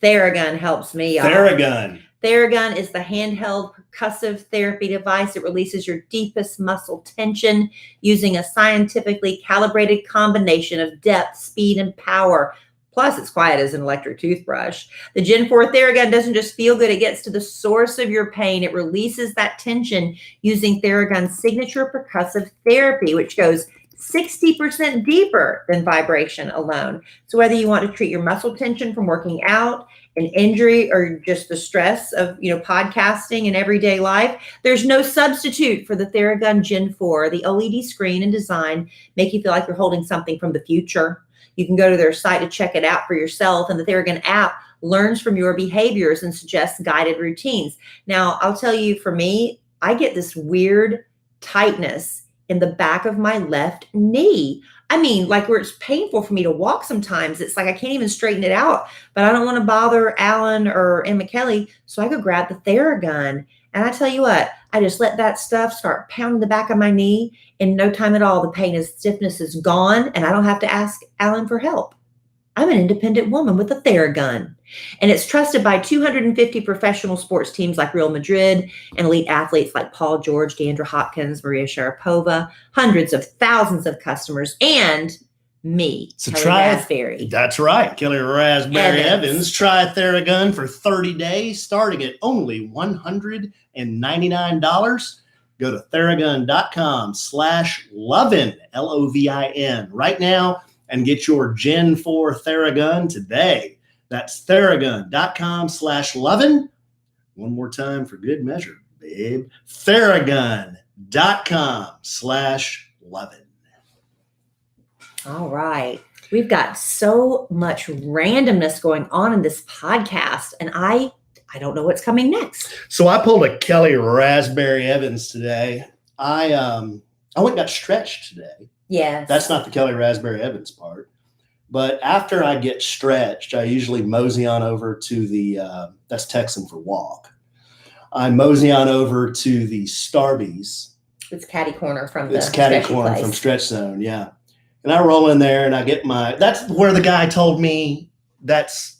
Theragun helps me. Theragun. Theragun is the handheld percussive therapy device. It releases your deepest muscle tension using a scientifically calibrated combination of depth, speed, and power. Plus, it's quiet as an electric toothbrush. The Gen 4 Theragun doesn't just feel good. It gets to the source of your pain. It releases that tension using Theragun's signature percussive therapy, which goes 60% deeper than vibration alone. So whether you want to treat your muscle tension from working out, an injury, or just the stress of, podcasting and everyday life, there's no substitute for the Theragun Gen 4. The OLED screen and design make you feel like you're holding something from the future. You can go to their site to check it out for yourself, and the Theragun app learns from your behaviors and suggests guided routines. Now, I'll tell you, for me, I get this weird tightness in the back of my left knee. I mean, like where it's painful for me to walk sometimes. It's like I can't even straighten it out, but I don't want to bother Alan or Emma Kellie, so I go grab the Theragun. And I tell you what, I just let that stuff start pounding the back of my knee. In no time at all, the pain and stiffness is gone, and I don't have to ask Alan for help. I'm an independent woman with a Theragun. And it's trusted by 250 professional sports teams like Real Madrid and elite athletes like Paul George, Deandra Hopkins, Maria Sharapova, hundreds of thousands of customers, and me, So Kellie try Rasberry. That's right. Kellie Rasberry Evans. Try Theragun for 30 days, starting at only $199. Go to Theragun.com/Lovin, Lovin, right now and get your Gen 4 Theragun today. That's Theragun.com/Lovin. One more time for good measure, babe. Theragun.com/Lovin. All right. We've got so much randomness going on in this podcast, and I don't know what's coming next. So I pulled a Kellie Rasberry Evans today. I went and got stretched today. Yes. That's not the Kellie Rasberry Evans part. But after I get stretched, I usually mosey on over to the, that's Texan for walk. I mosey on over to the Starbies. It's catty corner from the It's catty corner place. from Stretch Zone, yeah. And I roll in there and I get that's where the guy told me that's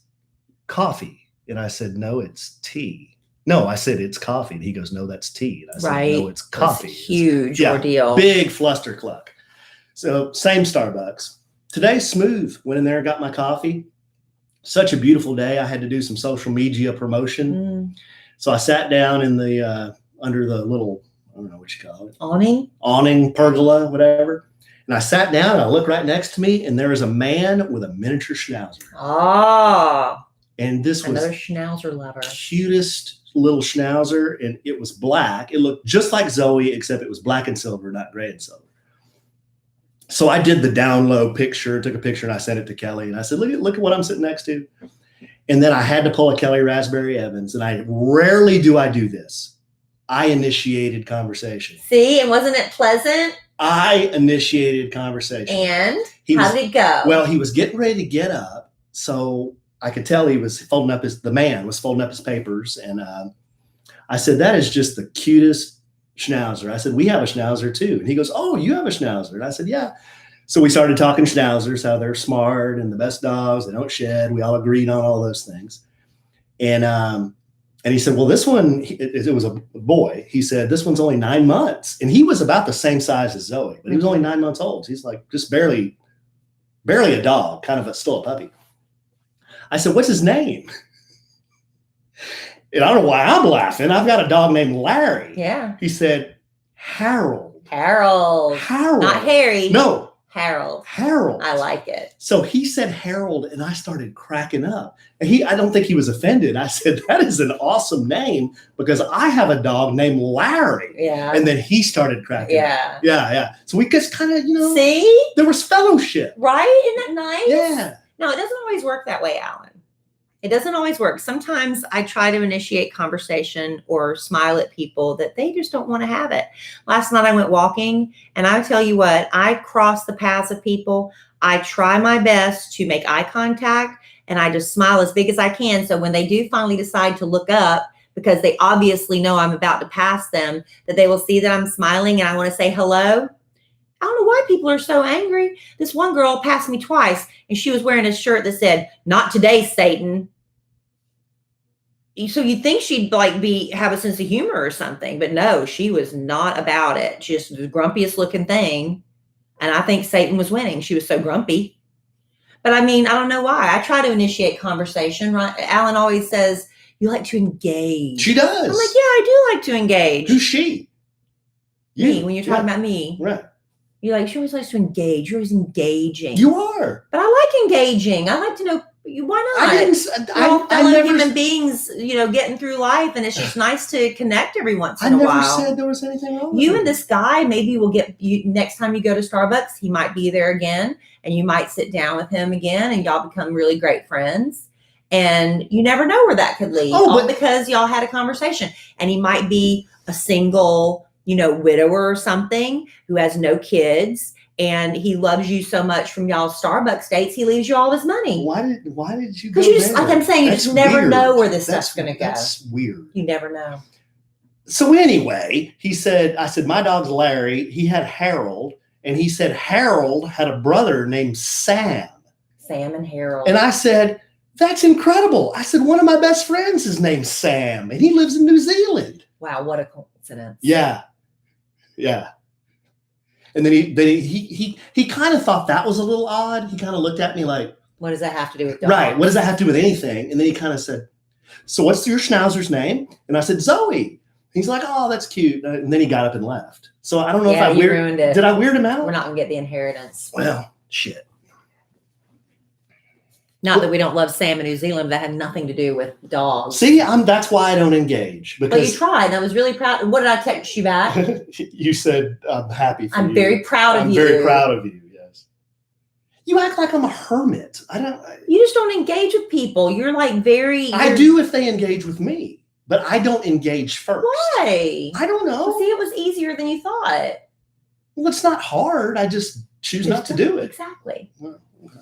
coffee. And I said, no, it's tea. No, I said, it's coffee. And he goes, no, that's tea. And I said, no, it's coffee. That's a huge ordeal. Big flustercluck. So same Starbucks. Today, smooth. Went in there and got my coffee. Such a beautiful day. I had to do some social media promotion. So I sat down in the under the little, I don't know what you call it. Awning, pergola, whatever. And I sat down and I looked right next to me and there was a man with a miniature schnauzer. Oh. And this was another schnauzer lover. Cutest little schnauzer, and it was black. It looked just like Zoe, except it was black and silver, not gray and silver. So I did the down low picture, took a picture, and I sent it to Kellie. And I said, look at what I'm sitting next to. And then I had to pull a Kellie Rasberry Evans. And I rarely do I do this. I initiated conversation. See, and wasn't it pleasant? I initiated conversation. And how did it go? Well, he was getting ready to get up. So I could tell he was folding up the man was folding up his papers. And I said, that is just the cutest Schnauzer. I said, we have a Schnauzer too. And he goes, oh, you have a Schnauzer? And I said, yeah. So we started talking Schnauzers, how they're smart and the best dogs. They don't shed. We all agreed on all those things. And he said, well, this one, it was a boy. He said, this one's only 9 months. And he was about the same size as Zoe, but he was only 9 months old. He's like just barely a dog, kind of still a puppy. I said, what's his name? And I don't know why I'm laughing. I've got a dog named Larry. Yeah. He said, Harold. Harold. Not Harry. No. Harold. I like it. So he said Harold, and I started cracking up. And I don't think he was offended. I said, that is an awesome name because I have a dog named Larry. Yeah. And then he started cracking up. Yeah. So we just kind of, see? There was fellowship. Right? Isn't that nice? Yeah. No, it doesn't always work that way, Alan. It doesn't always work. Sometimes I try to initiate conversation or smile at people that they just don't want to have it. Last night I went walking, and I tell you what, I cross the paths of people. I try my best to make eye contact, and I just smile as big as I can. So when they do finally decide to look up, because they obviously know I'm about to pass them, that they will see that I'm smiling and I want to say hello. I don't know why people are so angry. This one girl passed me twice, and she was wearing a shirt that said, "Not today, Satan." So you'd think she'd have a sense of humor or something, but no, she was not about it. Just the grumpiest looking thing. And I think Satan was winning. She was so grumpy. But I mean, I don't know why. I try to initiate conversation, right? Alan always says, you like to engage. She does. I'm like, yeah, I do like to engage. Who's she? Me, when you're talking about me. Right. She always likes to engage. You're always engaging. You are. But I like engaging. I like to know, why not? We're all fellow human beings, getting through life, and it's just nice to connect every once in a while. I never said there was anything wrong with you and this guy maybe will get you next time you go to Starbucks. He might be there again, and you might sit down with him again, and y'all become really great friends. And you never know where that could lead, all because y'all had a conversation. And he might be a single, widower or something who has no kids. And he loves you so much from y'all's Starbucks dates, he leaves you all his money. Why did you go there? Because like I'm saying, you just never know where this stuff's going to go. That's weird. You never know. So anyway, I said, my dog's Larry. He had Harold. And he said Harold had a brother named Sam. Sam and Harold. And I said, that's incredible. I said, one of my best friends is named Sam. And he lives in New Zealand. Wow, what a coincidence. Yeah. And then he kind of thought that was a little odd. He kind of looked at me like, what does that have to do with dogs? Right. What does that have to do with anything? And then he kind of said, so what's your Schnauzer's name? And I said, Zoe. He's like, oh, that's cute. And then he got up and left. So I don't know if I ruined it. Did I weird him out? We're not going to get the inheritance. Well, shit. Not that we don't love Sam in New Zealand. That had nothing to do with dogs. See, that's why I don't engage. Because but you tried. I was really proud. What did I text you back? You said, I'm happy for you. I'm very proud of you. I'm very proud of you, yes. You act like I'm a hermit. You just don't engage with people. You're like I do if they engage with me, but I don't engage first. Why? I don't know. Well, see, it was easier than you thought. Well, it's not hard. I just choose not to do it. Exactly. Well, okay.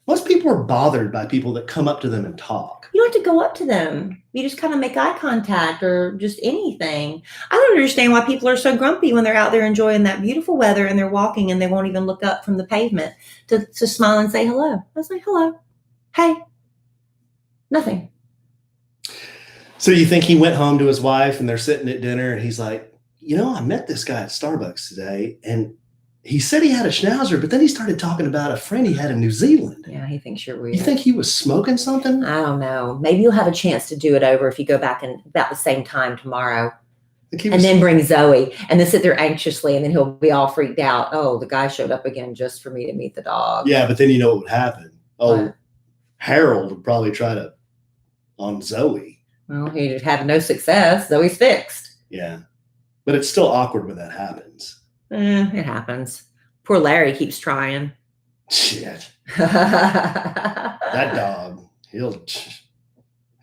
Most people are bothered by people that come up to them and talk. You don't have to go up to them. You just kind of make eye contact or just anything. I don't understand why people are so grumpy when they're out there enjoying that beautiful weather and they're walking and they won't even look up from the pavement to smile and say hello. I was like, hello. Hey. Nothing. So you think he went home to his wife and they're sitting at dinner and he's like, I met this guy at Starbucks today and he said he had a Schnauzer, but then he started talking about a friend he had in New Zealand. Yeah, he thinks you're weird. You think he was smoking something? I don't know. Maybe you'll have a chance to do it over if you go back in about the same time tomorrow. And then bring Zoe and then sit there anxiously and then he'll be all freaked out. Oh, the guy showed up again just for me to meet the dog. Yeah, but then you know what would happen. Oh, what? Harold would probably try to on Zoe. Well, he had no success. Zoe's fixed. Yeah. But it's still awkward when that happens. It happens. Poor Larry keeps trying. Shit. That dog,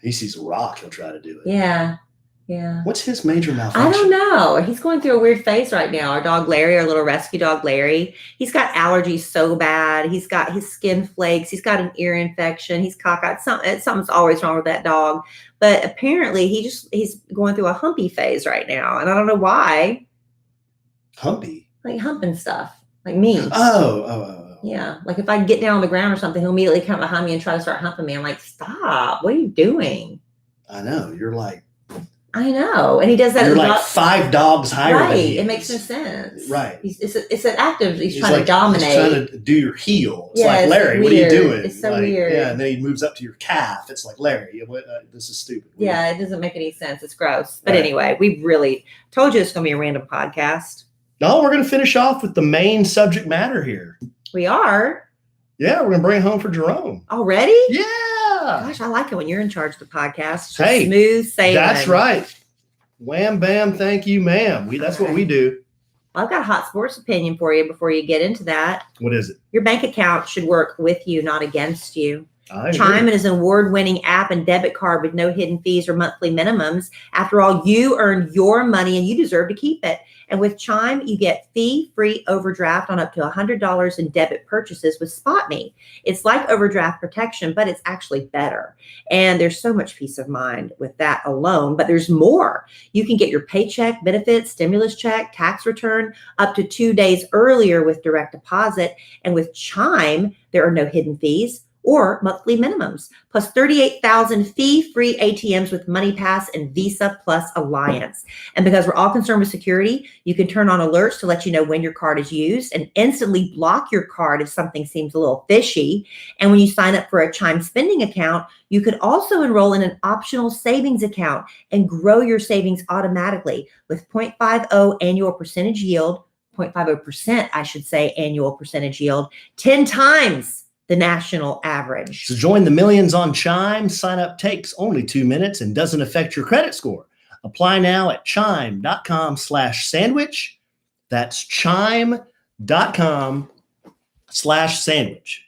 he sees a rock, he'll try to do it. Yeah. Yeah. What's his major malfunction? I don't know. He's going through a weird phase right now. Our dog Larry, our little rescue dog Larry, he's got allergies so bad. He's got his skin flakes. He's got an ear infection. He's cockeyed. Something's always wrong with that dog. But apparently he's going through a humpy phase right now. And I don't know why. Humpy? Like humping stuff. Like me. Oh. Yeah. Like if I get down on the ground or something, he'll immediately come behind me and try to start humping me. I'm like, stop. What are you doing? I know. You're like. I know. And he does that. You're like 5 dogs higher than he is. It makes no sense. Right. It's an active. He's trying to dominate. He's trying to do your heel. It's yeah, like, Larry, what are you doing? It's so weird. Yeah, and then he moves up to your calf. It's like, Larry, this is stupid. Yeah, it doesn't make any sense. It's gross. But anyway, we really told you it's going to be a random podcast. No, we're going to finish off with the main subject matter here. We are? Yeah, we're going to bring it home for Jerome. Already? Yeah. Gosh, I like it when you're in charge of the podcast. Hey, smooth sailing. That's right. Wham, bam, thank you, ma'am. That's what we do. Well, I've got a hot sports opinion for you before you get into that. What is it? Your bank account should work with you, not against you. I Chime is an award-winning app and debit card with no hidden fees or monthly minimums. After all, you earn your money and you deserve to keep it. And with Chime, you get fee-free overdraft on up to $100 in debit purchases with SpotMe. It's like overdraft protection, but it's actually better. And there's so much peace of mind with that alone, but there's more. You can get your paycheck, benefits, stimulus check, tax return up to 2 days earlier with direct deposit. And with Chime, there are no hidden fees or monthly minimums, plus 38,000 fee-free ATMs with MoneyPass and Visa Plus Alliance. And because we're all concerned with security, you can turn on alerts to let you know when your card is used and instantly block your card if something seems a little fishy. And when you sign up for a Chime spending account, you can also enroll in an optional savings account and grow your savings automatically with 0.50 annual percentage yield, 0.50%, I should say, annual percentage yield, 10 times the national average. So join the millions on Chime. Sign up takes only 2 minutes and doesn't affect your credit score. Apply now at chime.com/sandwich. That's chime.com/sandwich.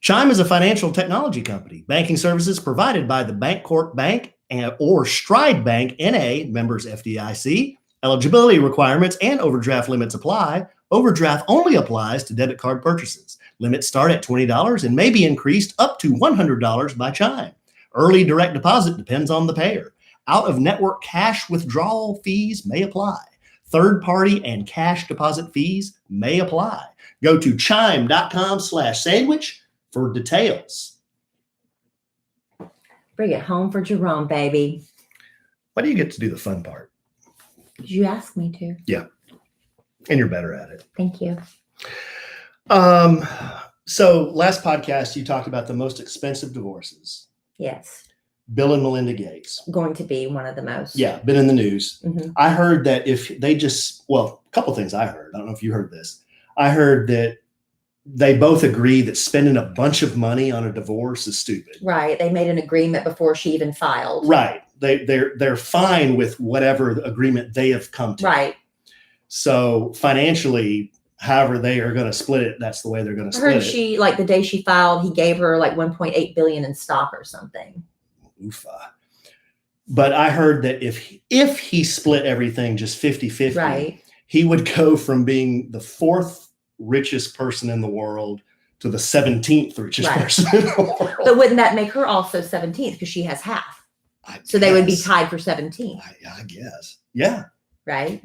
Chime is a financial technology company. Banking services provided by the Bancorp Bank or Stride Bank, N.A., members FDIC. Eligibility requirements and overdraft limits apply. Overdraft only applies to debit card purchases. Limits start at $20 and may be increased up to $100 by Chime. Early direct deposit depends on the payer. Out-of-network cash withdrawal fees may apply. Third-party and cash deposit fees may apply. Go to chime.com/sandwich for details. Bring it home for Jerome, baby. Why do you get to do the fun part? Did you ask me to? Yeah. And you're better at it. Thank you. So last podcast, you talked about the most expensive divorces. Yes. Bill and Melinda Gates. Going to be one of the most. Yeah, been in the news. Mm-hmm. I heard that if they a couple things I heard. I don't know if you heard this. I heard that they both agree that spending a bunch of money on a divorce is stupid. Right. They made an agreement before she even filed. Right. They're fine with whatever agreement they have come to. Right. So financially, however they are going to split it, that's the way they're going to split it. She, like the day she filed, he gave her like $1.8 billion in stock or something. Oofa. But I heard that if he split everything just 50-50, right, he would go from being the 4th richest person in the world to the 17th richest person in the world. But wouldn't that make her also 17th because she has half? So they would be tied for 17th. I guess. Yeah. Right.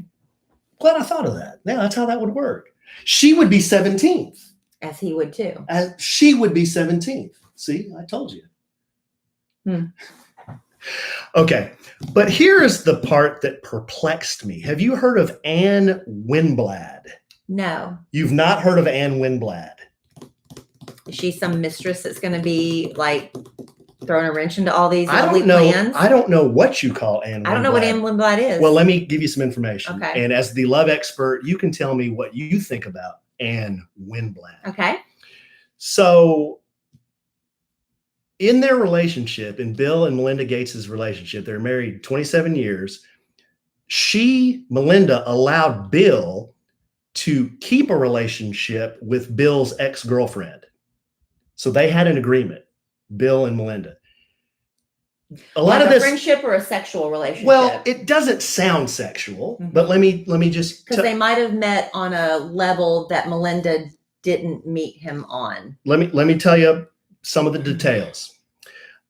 Glad I thought of that. Yeah, that's how that would work. She would be 17th. As he would too. As she would be 17th. See, I told you. Okay. But here is the part that perplexed me. Have you heard of Anne Winblad? No. You've not heard of Anne Winblad? Is she some mistress that's going to be like throwing a wrench into all these lovely plans? I don't know what you call Anne Winblad. I don't know what Anne Winblad is. Well, let me give you some information. Okay. And as the love expert, you can tell me what you think about Anne Winblad. Okay. So in their relationship, in Bill and Melinda Gates's relationship, they're married 27 years. Melinda, allowed Bill to keep a relationship with Bill's ex-girlfriend. So they had an agreement, Bill and Melinda. A lot of this friendship or a sexual relationship. Well, it doesn't sound sexual, but let me just because they might have met on a level that Melinda didn't meet him on. Let me tell you some of the details.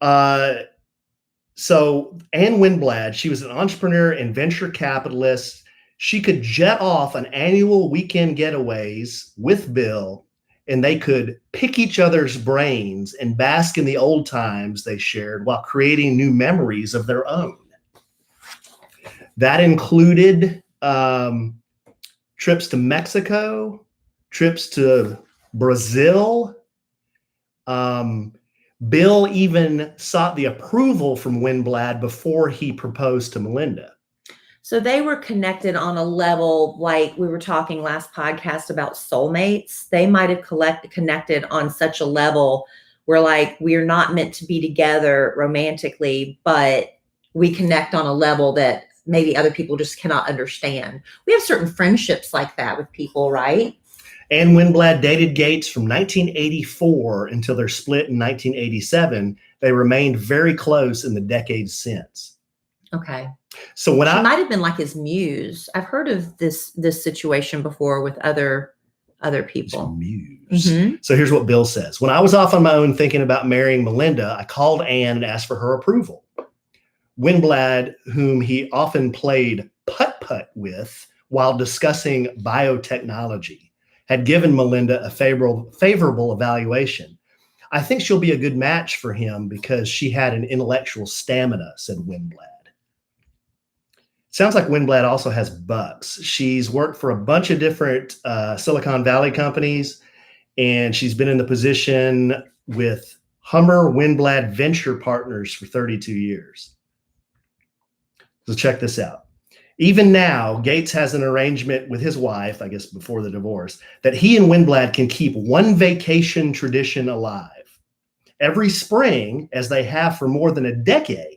So Ann Winblad, she was an entrepreneur and venture capitalist. She could jet off on annual weekend getaways with Bill, and they could pick each other's brains and bask in the old times they shared while creating new memories of their own. That included trips to Mexico, trips to Brazil. Bill even sought the approval from Winblad before he proposed to Melinda. So they were connected on a level, like we were talking last podcast about soulmates. They might have connected on such a level where, like, we're not meant to be together romantically, but we connect on a level that maybe other people just cannot understand. We have certain friendships like that with people, right? Ann Winblad dated Gates from 1984 until their split in 1987. They remained very close in the decades since. Okay. So when she might have been like his muse. I've heard of this situation before with other people. Muse. Mm-hmm. So here's what Bill says. When I was off on my own thinking about marrying Melinda, I called Ann and asked for her approval. Winblad, whom he often played putt-putt with while discussing biotechnology, had given Melinda a favorable evaluation. I think she'll be a good match for him because she had an intellectual stamina, said Winblad. Sounds like Winblad also has bucks. She's worked for a bunch of different Silicon Valley companies, and she's been in the position with Hummer Winblad Venture Partners for 32 years. So check this out. Even now, Gates has an arrangement with his wife, I guess before the divorce, that he and Winblad can keep one vacation tradition alive. Every spring, as they have for more than a decade,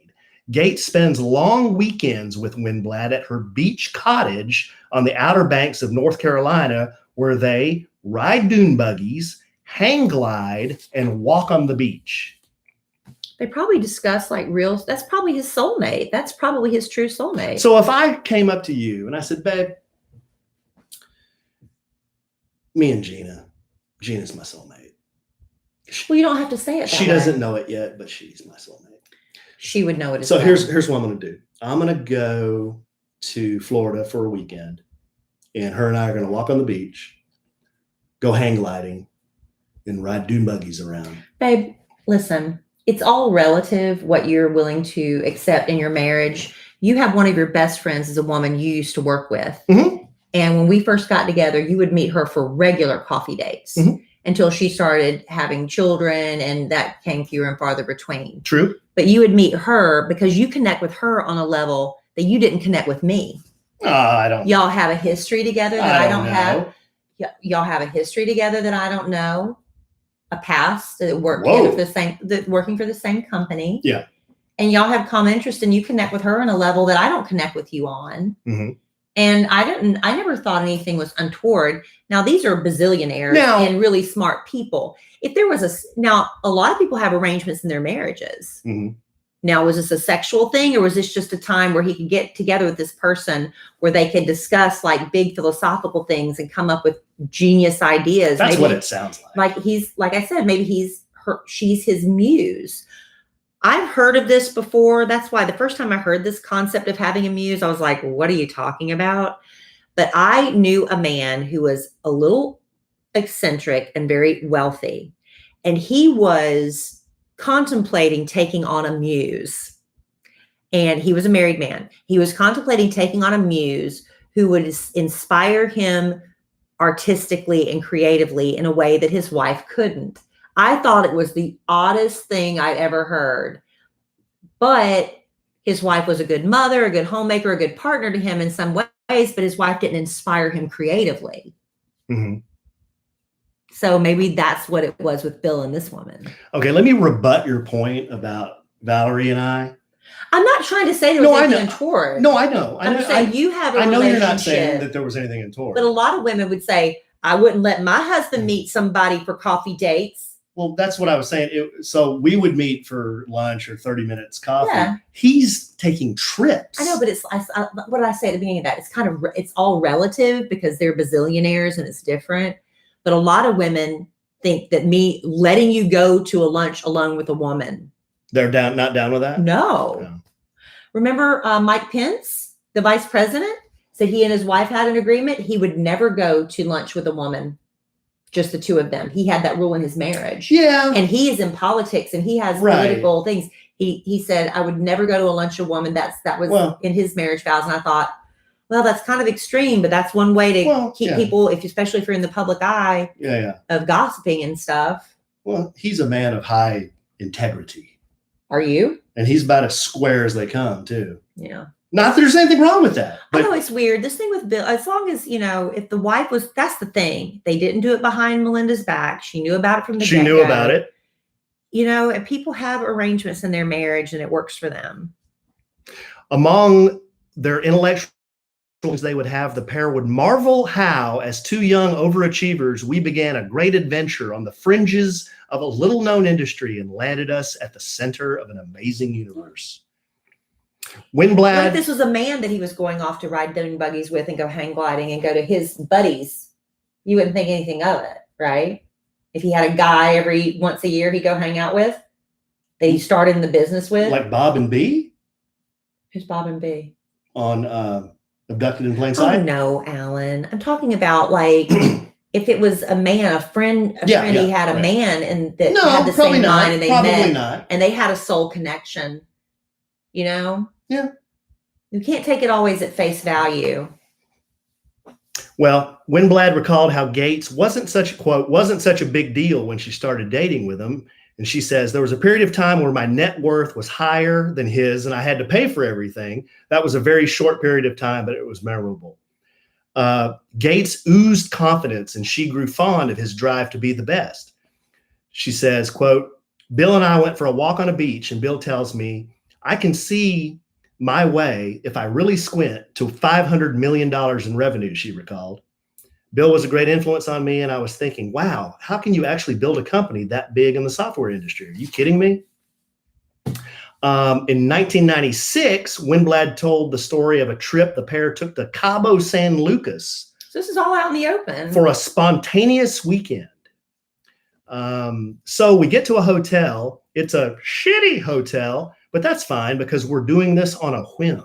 Gates spends long weekends with Winblad at her beach cottage on the Outer Banks of North Carolina, where they ride dune buggies, hang glide, and walk on the beach. They probably discuss that's probably his soulmate. That's probably his true soulmate. So if I came up to you and I said, babe, me and Gina's my soulmate. Well, you don't have to say it that She way. doesn't know it yet, but she's my soulmate. She would know it as well. So here's what I'm going to do. I'm going to go to Florida for a weekend, and her and I are going to walk on the beach, go hang gliding, and ride dune buggies around. Babe, listen. It's all relative what you're willing to accept in your marriage. You have one of your best friends as a woman you used to work with. Mm-hmm. And when we first got together, you would meet her for regular coffee dates until she started having children, and that came fewer and farther between. True. But you would meet her because you connect with her on a level that you didn't connect with me. I don't. Y'all have a history together that I don't know. have. Y'all have a history together that I don't know. A past that worked together for working for the same company. Yeah. And y'all have common interest, and you connect with her on a level that I don't connect with you on. Mm-hmm. And I never thought anything was untoward. Now, these are bazillionaires and really smart people. If there was a lot of people have arrangements in their marriages. Mm-hmm. Now, was this a sexual thing, or was this just a time where he could get together with this person where they could discuss like big philosophical things and come up with genius ideas? That's what it sounds like. Like I said, maybe she's his muse. I've heard of this before. That's why the first time I heard this concept of having a muse, I was like, what are you talking about? But I knew a man who was a little eccentric and very wealthy, and he was contemplating taking on a muse. And he was a married man. He was contemplating taking on a muse who would inspire him artistically and creatively in a way that his wife couldn't. I thought it was the oddest thing I'd ever heard. But his wife was a good mother, a good homemaker, a good partner to him in some ways, but his wife didn't inspire him creatively. Mm-hmm. So maybe that's what it was with Bill and this woman. Okay, let me rebut your point about Valerie and I. I'm not trying to say there was anything untoward. No, I know. I'm just saying you have a relationship. I know you're not saying that there was anything untoward. But a lot of women would say, I wouldn't let my husband meet somebody for coffee dates. Well, that's what I was saying. So we would meet for lunch or 30 minutes coffee. Yeah. He's taking trips. I know, but what did I say at the beginning of that? It's all relative because they're bazillionaires and it's different. But a lot of women think that me letting you go to a lunch alone with a woman. They're not down with that? No. Remember Mike Pence, the vice president, said he and his wife had an agreement. He would never go to lunch with a woman, just the two of them. He had that rule in his marriage. Yeah. And he is in politics and he has political things. He said, I would never go to a lunch with a woman. That was in his marriage vows. And I thought, well, that's kind of extreme, but that's one way to keep people, especially if you're in the public eye of gossiping and stuff. Well, he's a man of high integrity. Are you? And he's about as square as they come, too. Yeah. Not that there's anything wrong with that. I know it's weird. This thing with Bill, as long as, if the wife that's the thing. They didn't do it behind Melinda's back. She knew about it from the get-go. She knew about it. And people have arrangements in their marriage and it works for them. Among their intellectuals they would have, the pair would marvel how, as two young overachievers, we began a great adventure on the fringes of a little-known industry and landed us at the center of an amazing universe. Windblad. What if this was a man that he was going off to ride dune buggies with and go hang gliding and go to his buddies? You wouldn't think anything of it, right? If he had a guy every once a year he'd go hang out with, that he started in the business with. Like Bob and B? Who's Bob and B? On Abducted in Plain Sight? Oh, no, Alan. I'm talking about if it was a man, a friend he had a man and that had the same mind and they met and they had a soul connection, Yeah. You can't take it always at face value. Well, Windblad recalled how Gates wasn't such a big deal when she started dating with him. And she says, there was a period of time where my net worth was higher than his and I had to pay for everything. That was a very short period of time, but it was memorable. Gates oozed confidence and she grew fond of his drive to be the best. She says, quote, Bill and I went for a walk on a beach and Bill tells me, I can see my way, if I really squint, to $500 million in revenue, she recalled. Bill was a great influence on me, and I was thinking, wow, how can you actually build a company that big in the software industry? Are you kidding me? In 1996, Windblad told the story of a trip the pair took to Cabo San Lucas. So this is all out in the open. For a spontaneous weekend. So we get to a hotel. It's a shitty hotel, but that's fine because we're doing this on a whim.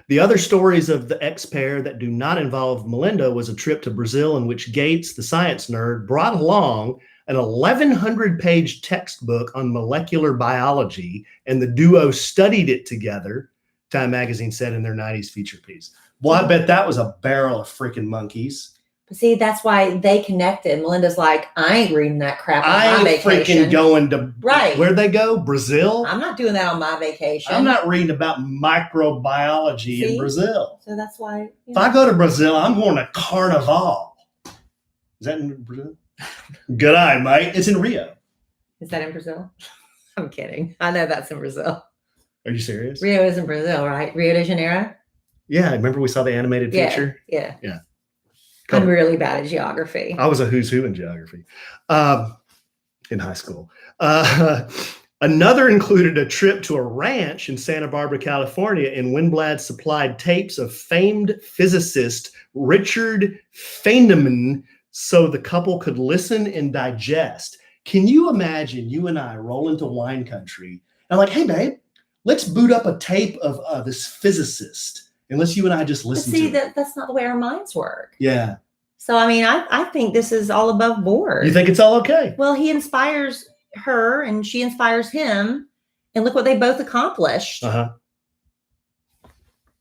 The other stories of the ex-pair that do not involve Melinda was a trip to Brazil in which Gates, the science nerd, brought along an 1,100-page textbook on molecular biology, and the duo studied it together, Time Magazine said in their 90s feature piece. Well, I bet that was a barrel of freaking monkeys. But see, that's why they connected. Melinda's like, I ain't reading that crap on my vacation. I ain't freaking going to, where'd they go? Brazil? I'm not doing that on my vacation. I'm not reading about microbiology in Brazil. So that's why. If I go to Brazil, I'm going to Carnival. Is that in Brazil? Good eye, mate. It's in Rio. Is that in Brazil? I'm kidding. I know that's in Brazil. Are you serious? Rio is in Brazil, right? Rio de Janeiro? Yeah. Remember we saw the animated feature? Yeah. I'm really bad at geography. I was a who's who in geography in high school. Another included a trip to a ranch in Santa Barbara, California, and Windblad supplied tapes of famed physicist Richard Feynman so the couple could listen and digest. Can you imagine you and I roll into wine country and like, hey, babe, let's boot up a tape of this physicist. Unless you and I just listen to it. That's not the way our minds work. Yeah. So, I mean, I think this is all above board. You think it's all okay? Well, he inspires her and she inspires him. And look what they both accomplished. Uh-huh.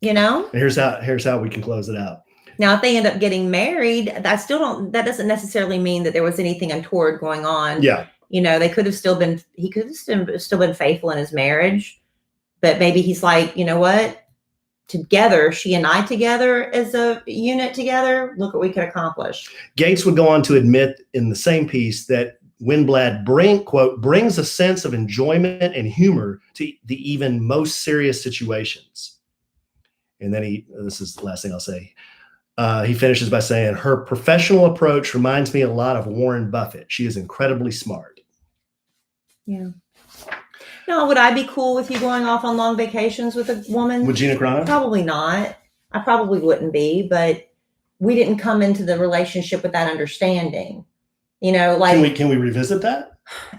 And here's how we can close it out. Now, if they end up getting married, that doesn't necessarily mean that there was anything untoward going on. Yeah. They could have still been, he could have still been faithful in his marriage. But maybe he's like, you know what? together, she and I together as a unit together, look what we could accomplish. Gates would go on to admit in the same piece that Winblad brings a sense of enjoyment and humor to the even most serious situations. And then this is the last thing I'll say. He finishes by saying, her professional approach reminds me a lot of Warren Buffett. She is incredibly smart. Yeah. Now, would I be cool with you going off on long vacations with a woman? With Gina Carano? Probably not. I probably wouldn't be, but we didn't come into the relationship with that understanding. You know, like, can we revisit that?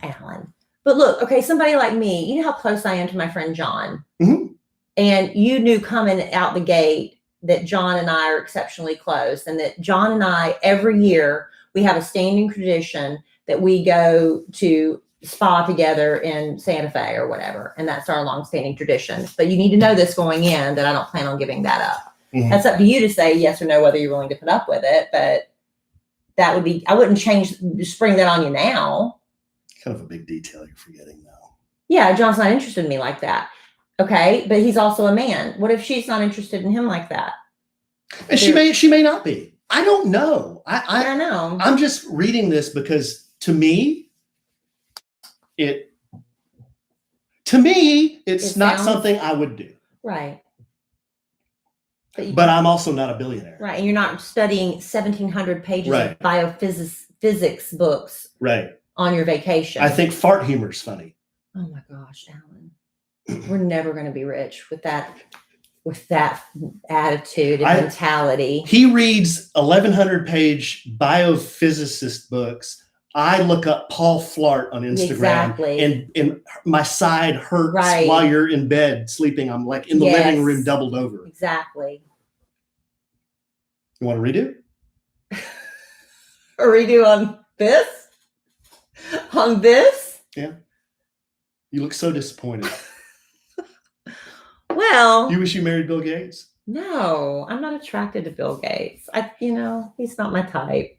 Alan. But look, okay, somebody like me, you know how close I am to my friend John. Mm-hmm. And you knew coming out the gate that John and I are exceptionally close, and that John and I, every year, we have a standing tradition that we go to spa together in Santa Fe or whatever. And that's our longstanding tradition. But you need to know this going in, that I don't plan on giving that up. Mm-hmm. That's up to you to say yes or no, whether you're willing to put up with it. But that would be, I wouldn't spring that on you now. Kind of a big detail you're forgetting now. Yeah, John's not interested in me like that. Okay, but he's also a man. What if she's not interested in him like that? And she may not be. I don't know. I know. I'm just reading this because to me, it's not something I would do. Right. But I'm also not a billionaire. Right. And you're not studying 1,700 pages of biophysics books on your vacation. I think fart humor is funny. Oh my gosh, Alan. We're never going to be rich with that attitude and mentality. He reads 1,100 page biophysicist books. I look up Paul Flart on Instagram, and my side hurts while you're in bed sleeping. I'm like in the living room, doubled over. Exactly. You want to redo? A redo on this? On this? Yeah. You look so disappointed. Well, you wish you married Bill Gates? No, I'm not attracted to Bill Gates. He's not my type.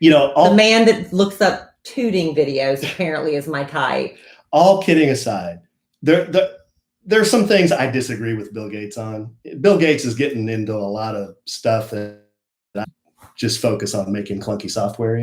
The man that looks up tooting videos apparently is my type. All kidding aside, there are some things I disagree with Bill Gates on. Bill Gates is getting into a lot of stuff that I just focus on making clunky software,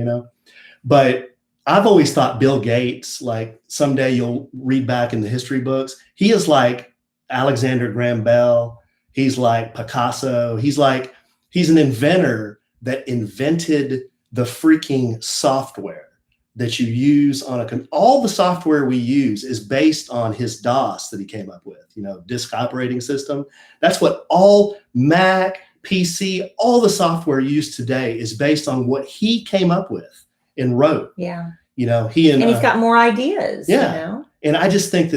But I've always thought Bill Gates, like someday you'll read back in the history books, he is like Alexander Graham Bell. He's like Picasso. He's an inventor that invented the freaking software that you use on all the software we use is based on his DOS that he came up with, disk operating system. That's what all Mac, PC, all the software used today is based on what he came up with and wrote. Yeah. And he's got more ideas. Yeah. And I just think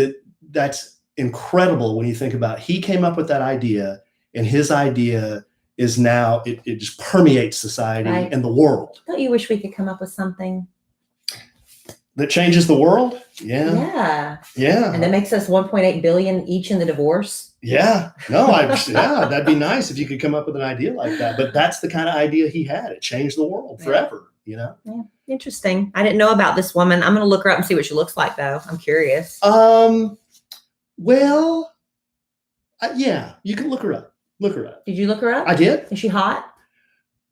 that's incredible when you think about he came up with that idea, and his idea is now it just permeates society and the world. Don't you wish we could come up with something that changes the world? Yeah. And that makes us 1.8 billion each in the divorce. Yeah. No, that'd be nice if you could come up with an idea like that. But that's the kind of idea he had. It changed the world forever, Yeah. Interesting. I didn't know about this woman. I'm going to look her up and see what she looks like, though. I'm curious. Well, yeah, you can look her up. Look her up. Did you look her up? I did. Is she hot?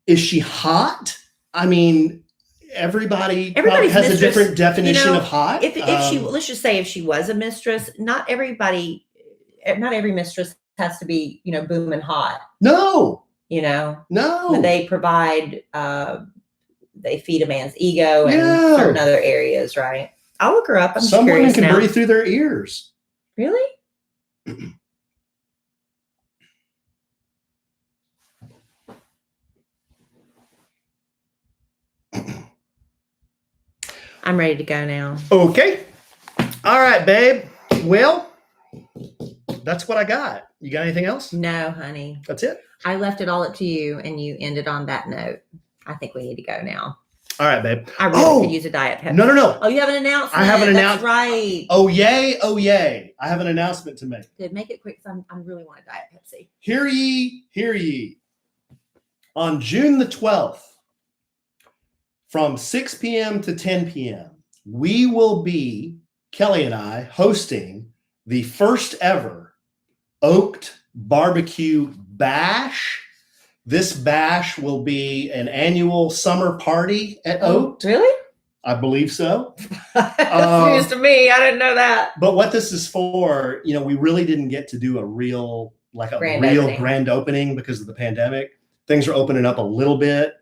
Is she hot? I mean, everybody has a different definition of hot. If she, let's just say if she was a mistress, not every mistress has to be, booming hot. No. No. But they provide, they feed a man's ego and certain other areas, right? I'll look her up. I'm Some curious women can now. breathe through their ears. Really? I'm ready to go now. Okay. All right, babe. Well, that's what I got. You got anything else? No, honey. That's it? I left it all up to you, and you ended on that note. I think we need to go now. All right, babe. I really could use a Diet Pepsi. No. Oh, you have an announcement? I have an announcement. That's right. Oh, yay. I have an announcement to make. Dude, make it quick, because I really want a Diet Pepsi. Hear ye. On June the 12th, from 6 p.m. to 10 p.m., we will be, Kellie and I, hosting the first ever Oaked barbecue bash. This bash will be an annual summer party at Oat. Really? I believe so. That's news to me. I didn't know that. But what this is for, we really didn't get to do a real grand opening because of the pandemic. Things are opening up a little bit,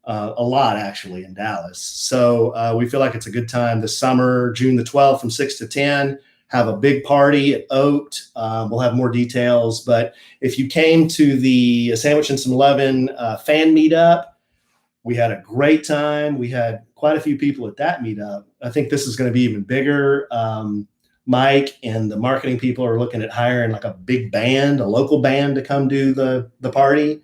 a lot actually in Dallas. So we feel like it's a good time this summer, June the 12th from 6 to 10. Have a big party at Oat. We'll have more details. But if you came to the Sandwich and Some Lovin' fan meetup, we had a great time. We had quite a few people at that meetup. I think this is going to be even bigger. Mike and the marketing people are looking at hiring like a big band, a local band to come do the party.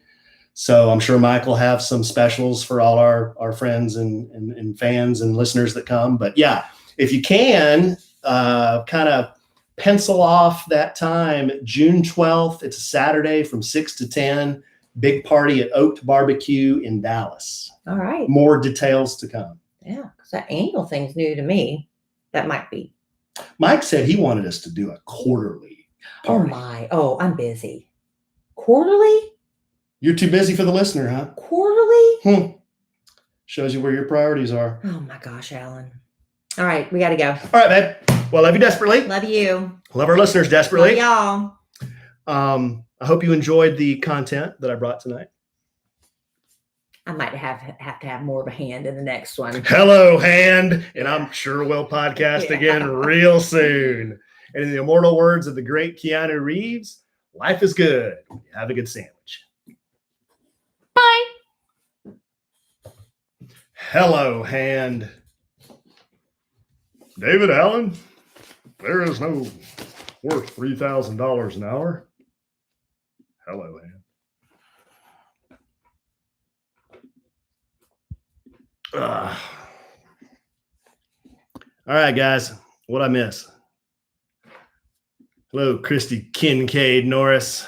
So I'm sure Mike will have some specials for all our friends and fans and listeners that come. But yeah, if you can kind of pencil off that time, June 12th, it's a Saturday from 6 to 10, big party at Oat Barbecue in Dallas. All right. More details to come. Yeah, because that annual thing's new to me. That might be. Mike said he wanted us to do a quarterly party. Oh my. Oh, I'm busy. Quarterly? You're too busy for the listener, huh? Quarterly? Shows you where your priorities are. Oh my gosh, Alan. All right, we got to go. All right, babe. Well, love you desperately. Love you. Love our listeners desperately. Love y'all. I hope you enjoyed the content that I brought tonight. I might have to have more of a hand in the next one. Hello, hand. And I'm sure we'll podcast again real soon. And in the immortal words of the great Keanu Reeves, life is good. Have a good sandwich. Bye. Hello, hand. David Allen, there is no worth $3,000 an hour. Hello, hand. All right, guys. What'd I miss? Hello, Christy Kincaid Norris.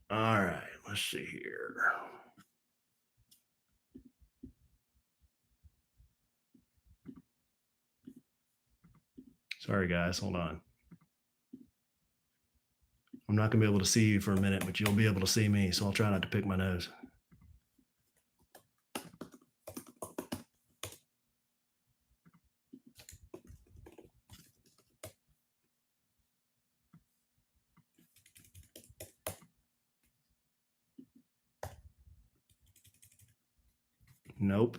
All right, let's see here. Sorry, guys. Hold on. I'm not going to be able to see you for a minute, but you'll be able to see me, so I'll try not to pick my nose. Nope.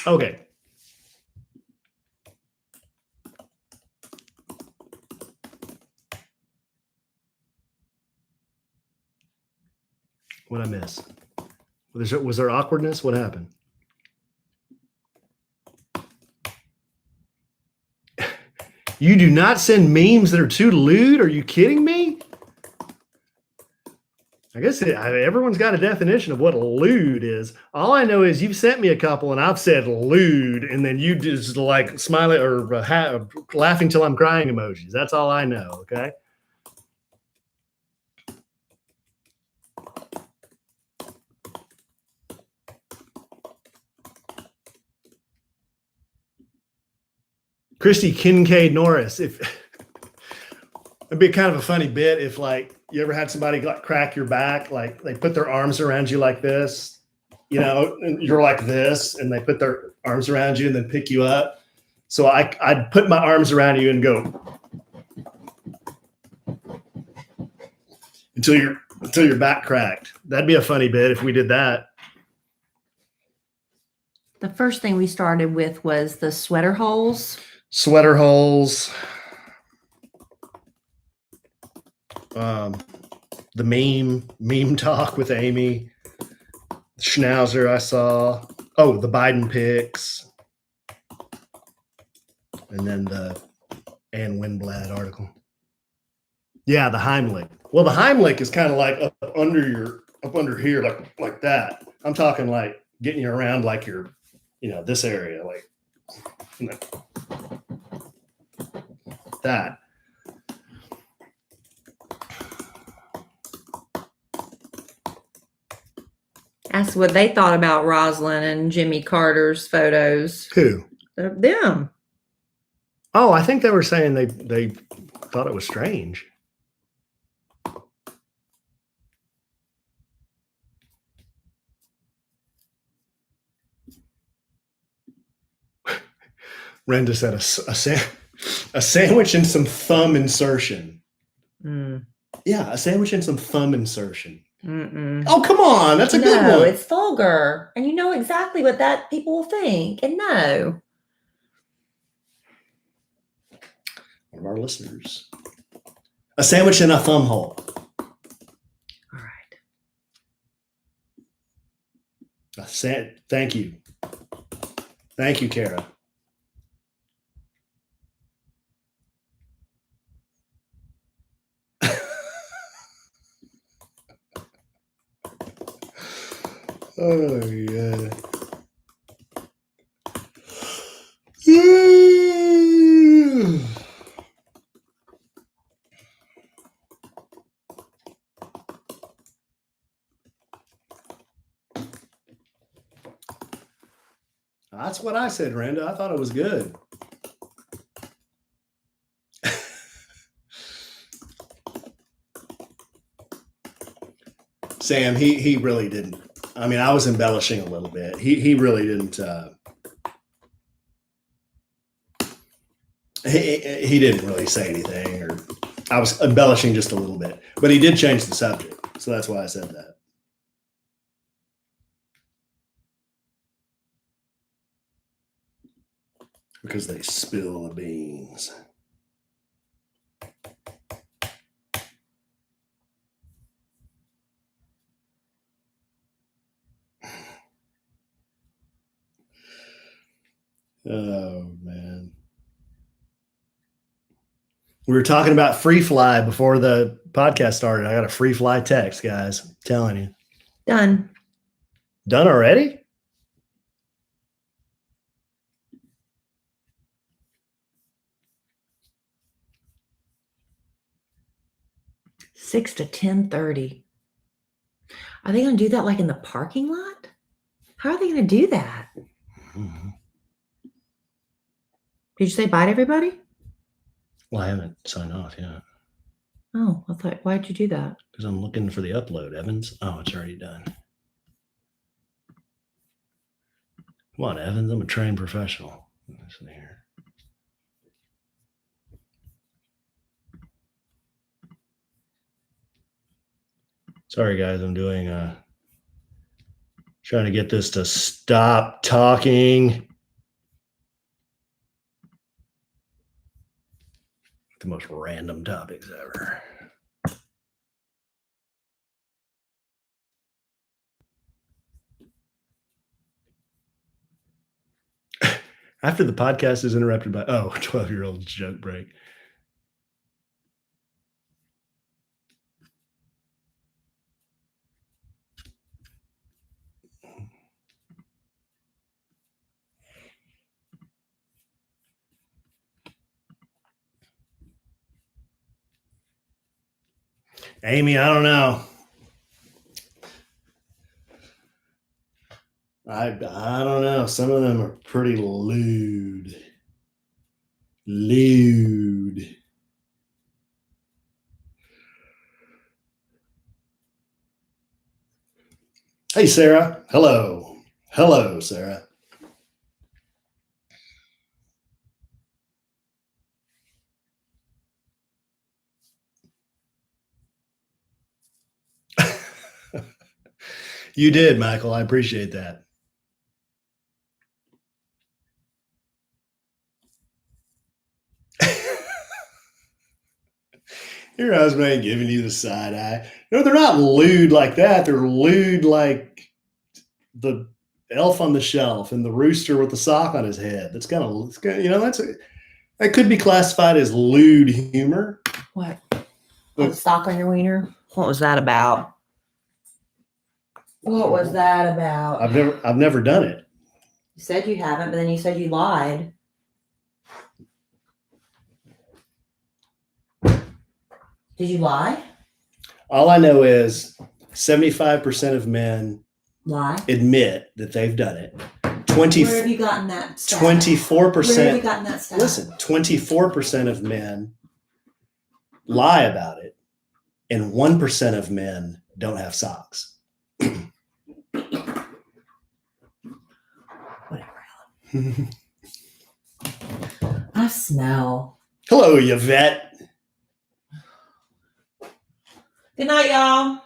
Okay. What'd I miss? Was there awkwardness? What happened? You do not send memes that are too lewd? Are you kidding me? I guess everyone's got a definition of what lewd is. All I know is you've sent me a couple and I've said lewd, and then you just like smiling or laughing till I'm crying emojis. That's all I know, okay? Christy Kincaid Norris. If it'd be kind of a funny bit if like you ever had somebody like crack your back, like they put their arms around you like this, and you're like this, and they put their arms around you and then pick you up. So I'd put my arms around you and go until your back cracked. That'd be a funny bit if we did that. The first thing we started with was the sweater holes. Sweater holes. The meme talk with Amy, Schnauzer I saw. Oh, the Biden pics. And then the Ann Winblad article. Yeah, the Heimlich. Well, the Heimlich is kind of like up under here, like that. I'm talking like getting you around like you're, this area, like that. Ask what they thought about Rosalind and Jimmy Carter's photos. Who? Them. Oh, I think they were saying they thought it was strange. Renda said a sandwich and some thumb insertion. Mm. Yeah, a sandwich and some thumb insertion. Mm-mm. Oh, come on. That's a good one. No, it's vulgar. And you know exactly what that people will think. And no. One of our listeners. A sandwich and a thumb hole. All right. Thank you. Thank you, Kara. Oh, yeah. That's what I said, Randa. I thought it was good. Sam, he really didn't. I mean, I was embellishing a little bit. He really didn't. He didn't really say anything, or I was embellishing just a little bit. But he did change the subject, so that's why I said that. Because they spill the beans. Oh, man. We were talking about free fly before the podcast started. I got a free fly text, guys. I'm telling you. Done. Done already? $6 to 10:30. Are they going to do that like in the parking lot? How are they going to do that? Mm-hmm. Did you say bye to everybody? Well, I haven't signed off yet. Oh, I thought, why'd you do that? Because I'm looking for the upload, Evans. Oh, it's already done. Come on, Evans. I'm a trained professional. Listen here. Sorry, guys. I'm doing trying to get this to stop talking. The most random topics ever. After the podcast is interrupted by, 12-year-old's joke break. Amy, I don't know. I don't know. Some of them are pretty lewd. Lewd. Hey, Sarah. Hello. Hello, Sarah. You did, Michael. I appreciate that. Your husband ain't giving you the side eye. No, they're not lewd like that. They're lewd like the elf on the shelf and the rooster with the sock on his head. That's kind of, that could be classified as lewd humor. What? The sock on your wiener? What was that about? What was that about? I've never done it. You said you haven't, but then you said you lied. Did you lie? All I know is 75% of men lie. Admit that they've done it. Where have you gotten that stat? 24%. Where have you gotten that stat? Listen, 24% of men lie about it, and 1% of men don't have socks. Whatever. I smell. Hello, Yvette. Good night, y'all.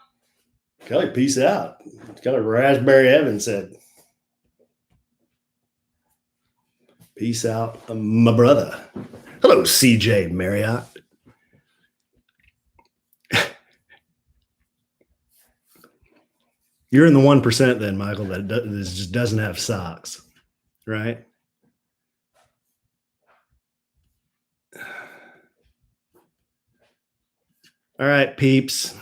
Kellie, peace out. Got a Rasberry Evan said. Peace out, my brother. Hello, CJ Marriott. You're in the 1% then, Michael, that just doesn't have socks, right? All right, peeps.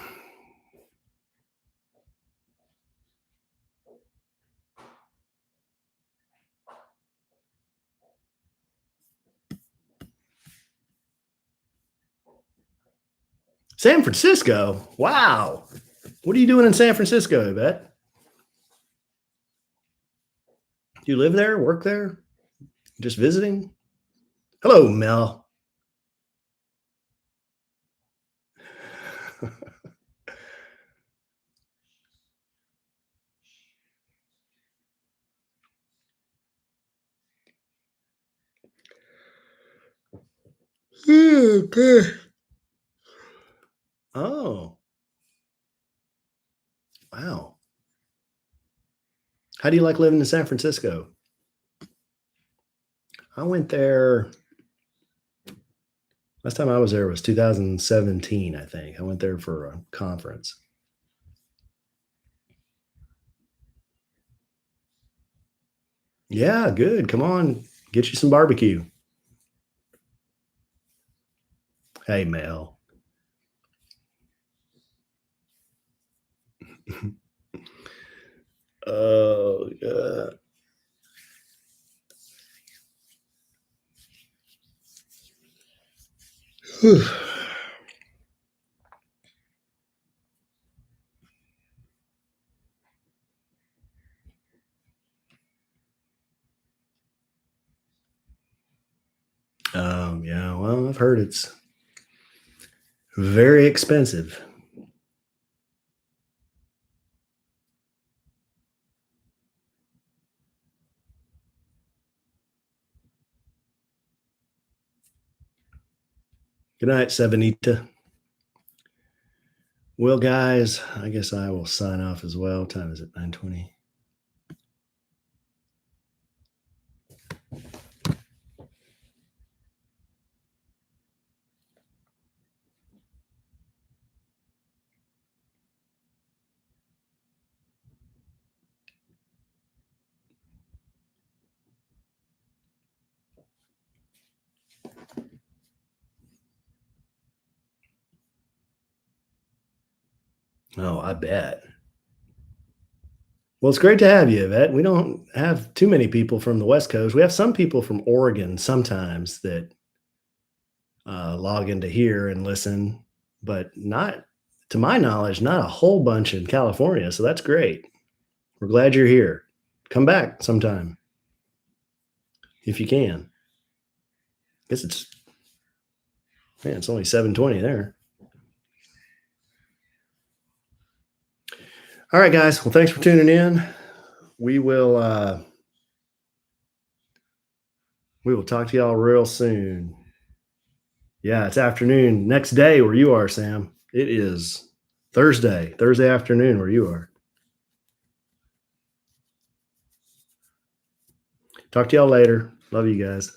San Francisco? Wow. What are you doing in San Francisco, Yvette? Do you live there, work there? Just visiting? Hello, Mel. Okay. Oh. Wow. How do you like living in San Francisco? I went there. Last time I was there was 2017, I think. I went there for a conference. Yeah, good. Come on. Get you some barbecue. Hey, Mel. Oh, God. Yeah, well, I've heard it's very expensive. Good night, Sabanita. Well, guys, I guess I will sign off as well. What time is it? 9:20. Oh, I bet. Well, it's great to have you, Yvette. We don't have too many people from the West Coast. We have some people from Oregon sometimes that log into here and listen, but not, to my knowledge, not a whole bunch in California. So that's great. We're glad you're here. Come back sometime if you can. I guess it's only 7:20 there. All right, guys. Well, thanks for tuning in. We will talk to y'all real soon. Yeah, it's afternoon. Next day where you are, Sam. It is Thursday afternoon where you are. Talk to y'all later. Love you guys.